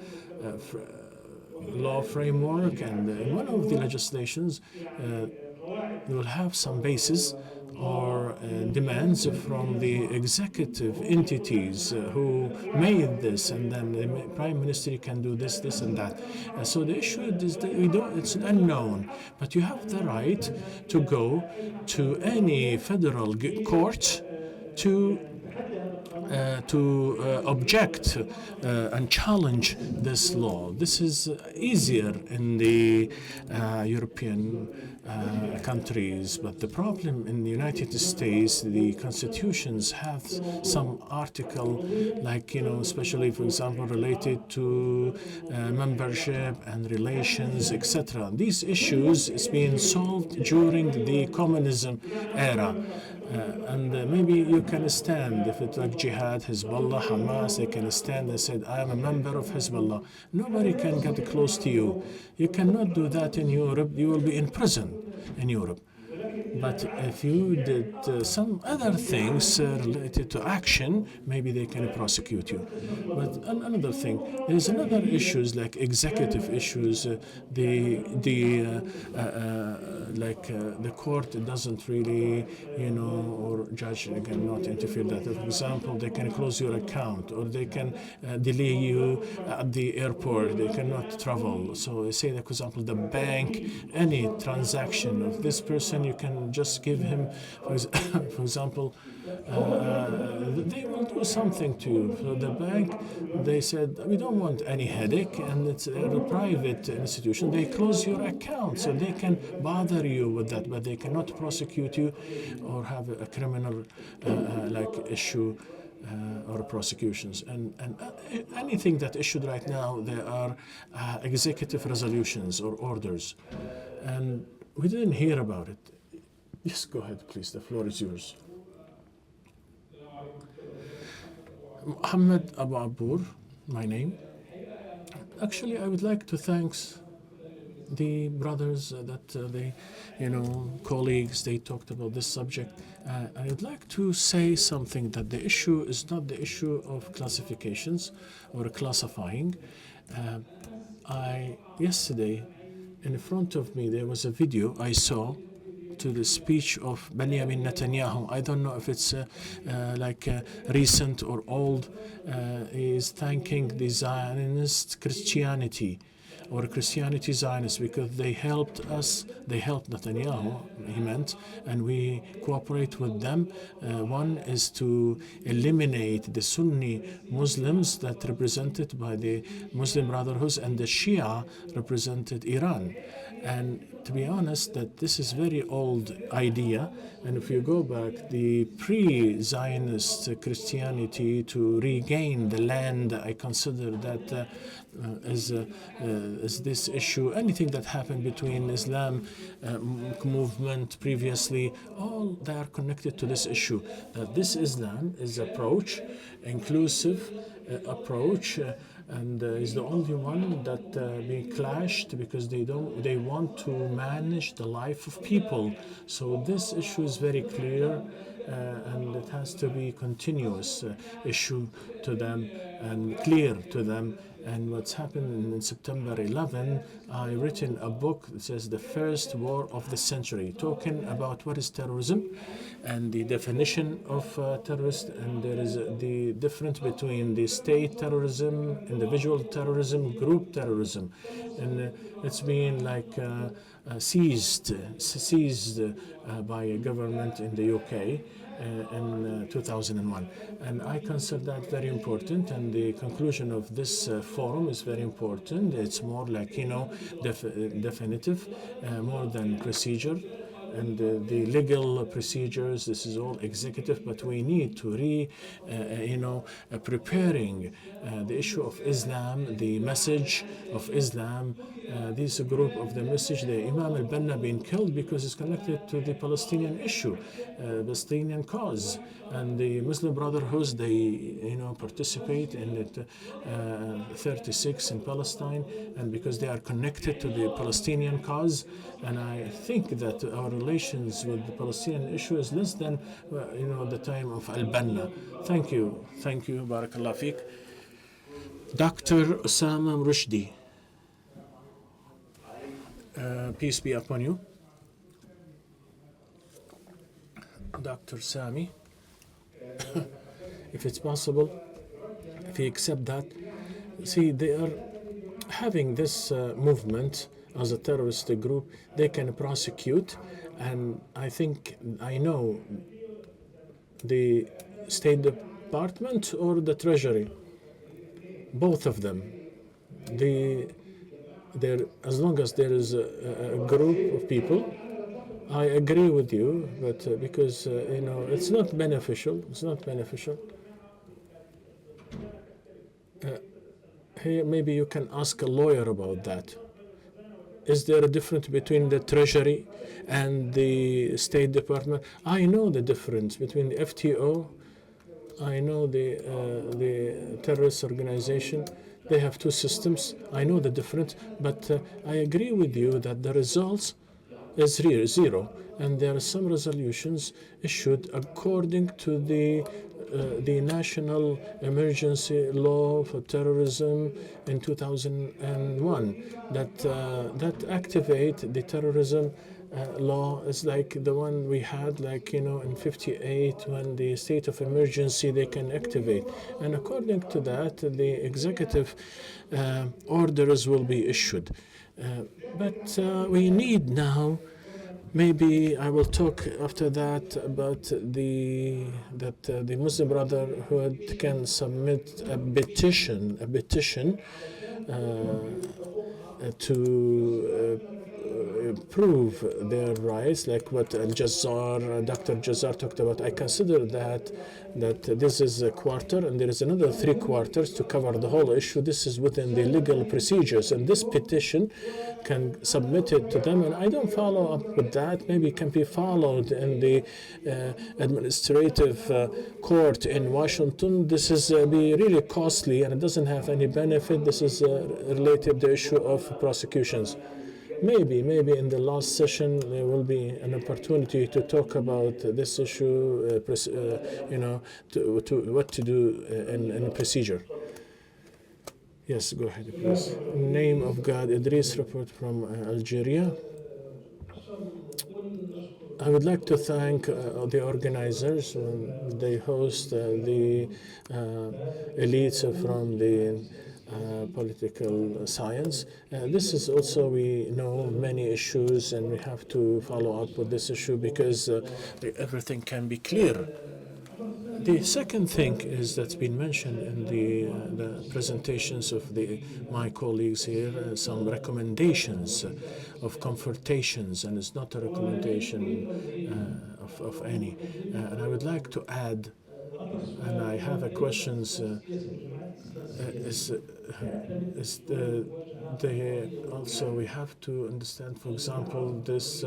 law framework, and in one of the legislations, you will have some basis or demands from the executive entities who made this, and then the prime minister can do this, this, and that. So the issue is that it's unknown, but you have the right to go to any federal court to object and challenge this law. This is easier in the European countries, but the problem in the United States, the constitutions have some article, especially, for example, related to membership and relations, etc. These issues is being solved during the communism era. And maybe you can stand, if it's like jihad, Hezbollah, Hamas, they can stand and say, I am a member of Hezbollah. Nobody can get close to you. You cannot do that in Europe. You will be in prison in Europe. But if you did some other things related to action, maybe they can prosecute you. But another thing, there's another issues like executive issues. The court doesn't really, or judge cannot interfere that. For example, they can close your account, or they can delay you at the airport. They cannot travel. So say that, for example, the bank, any transaction of this person, you can just give him, for example, they will do something to you. So the bank, they said, we don't want any headache, and it's a private institution. They close your account, so they can bother you with that, but they cannot prosecute you or have a criminal issue or prosecutions. And anything that issued right now, there are executive resolutions or orders, and we didn't hear about it. Yes, go ahead, please. The floor is yours. Mohammed Abu Abur, my name. Actually, I would like to thank the brothers that colleagues, they talked about this subject. I would like to say something, that the issue is not the issue of classifications or classifying. Yesterday, in front of me, there was a video I saw to the speech of Benjamin Netanyahu. I don't know if it's recent or old. He is thanking the Zionist Christianity or Christianity Zionists because they helped us, they helped Netanyahu, he meant, and we cooperate with them. One is to eliminate the Sunni Muslims that represented by the Muslim Brotherhood, and the Shia represented Iran. And to be honest, that this is very old idea, and if you go back, the pre-Zionist Christianity to regain the land, I consider that as this issue. Anything that happened between Islam movement previously, all they are connected to this issue, that this Islam is approach, inclusive approach, and is the only one that being clashed because they want to manage the life of people. So this issue is very clear, and it has to be continuous issue to them and clear to them. And what's happened in September 11, I written a book that says The First War of the Century, talking about what is terrorism and the definition of terrorist, and there is the difference between the state terrorism, individual terrorism, group terrorism. And it's been like seized by a government in the UK in 2001. And I consider that very important, and the conclusion of this forum is very important. It's more like, definitive, more than procedure. And the legal procedures, this is all executive, but we need to preparing the issue of Islam, the message of Islam. This group of the message, the Imam al-Banna being killed because it's connected to the Palestinian issue, Palestinian cause. And the Muslim Brotherhood, they participate in it, 36 in Palestine, and because they are connected to the Palestinian cause. And I think that our relations with the Palestinian issue is less than the time of al-Banna. Thank you, Barakallah Fiqh. Dr. Osama Rushdie, peace be upon you. Dr. Sami, if it's possible, if you accept that. See, they are having this movement as a terrorist group. They can prosecute, and I know the State Department or the Treasury, both of them. As long as there is a group of people, I agree with you, but because it's not beneficial. Hey, maybe you can ask a lawyer about that. Is there a difference between the Treasury and the State Department? I know the difference between the FTO. I know the terrorist organization. They have two systems. I know the difference, but I agree with you that the results is zero, and there are some resolutions issued according to the national emergency law for terrorism in 2001 that activate the terrorism law. Is like the one we had in 58 when the state of emergency they can activate, and according to that the executive orders will be issued. But we need now, maybe I will talk after that about the Muslim Brotherhood can submit a petition to prove their rights, like what Dr. Jazar talked about. I consider that this is a quarter, and there is another 3 quarters to cover the whole issue. This is within the legal procedures, and this petition can submit it to them, and I don't follow up with that. Maybe it can be followed in the administrative court in Washington. This is be really costly, and it doesn't have any benefit. This is related to the issue of prosecutions. Maybe in the last session there will be an opportunity to talk about this issue, what to do in a procedure. Yes, go ahead, please. In the name of God, Idris report from Algeria. I would like to thank the organizers when they host the elites from the political science. This is also, we know many issues, and we have to follow up with this issue because everything can be clear. The second thing is that's been mentioned in the presentations of my colleagues here, some recommendations of confrontations, and it's not a recommendation of any. And I would like to add, and I have a questions. Also we have to understand, for example, this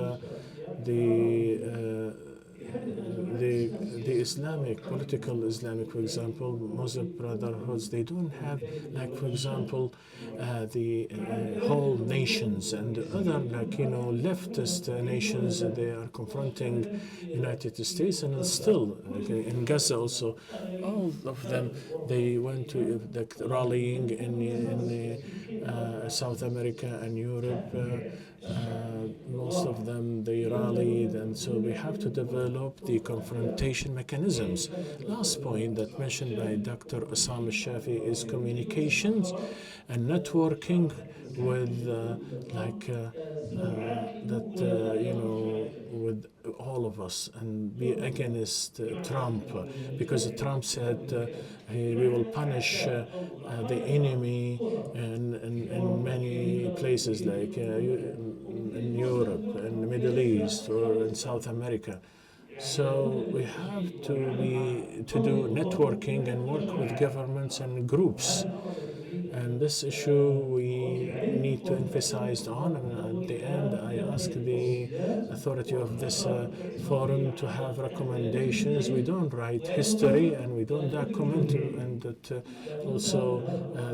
the Islamic, political Islamic, for example, Muslim Brotherhoods, they don't have, like, for example, the whole nations and other, like, leftist nations. They are confronting United States, and still, in Gaza also, all of them, they went to like rallying in South America and Europe. Most of them, they rallied, and so we have to develop the confrontation mechanisms. Last point that mentioned by Dr. Essam Shafi is communications and networking with with all of us, and be against Trump, because Trump said we will punish the enemy in many places, like in Europe, in the Middle East, or in South America. So we have to do networking and work with governments and groups. And this issue we need to emphasize on. And at the end, I ask the authority of this forum to have recommendations. We don't write history and we don't document, and that also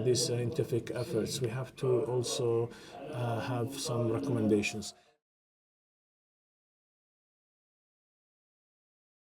these scientific efforts. We have to also have some recommendations.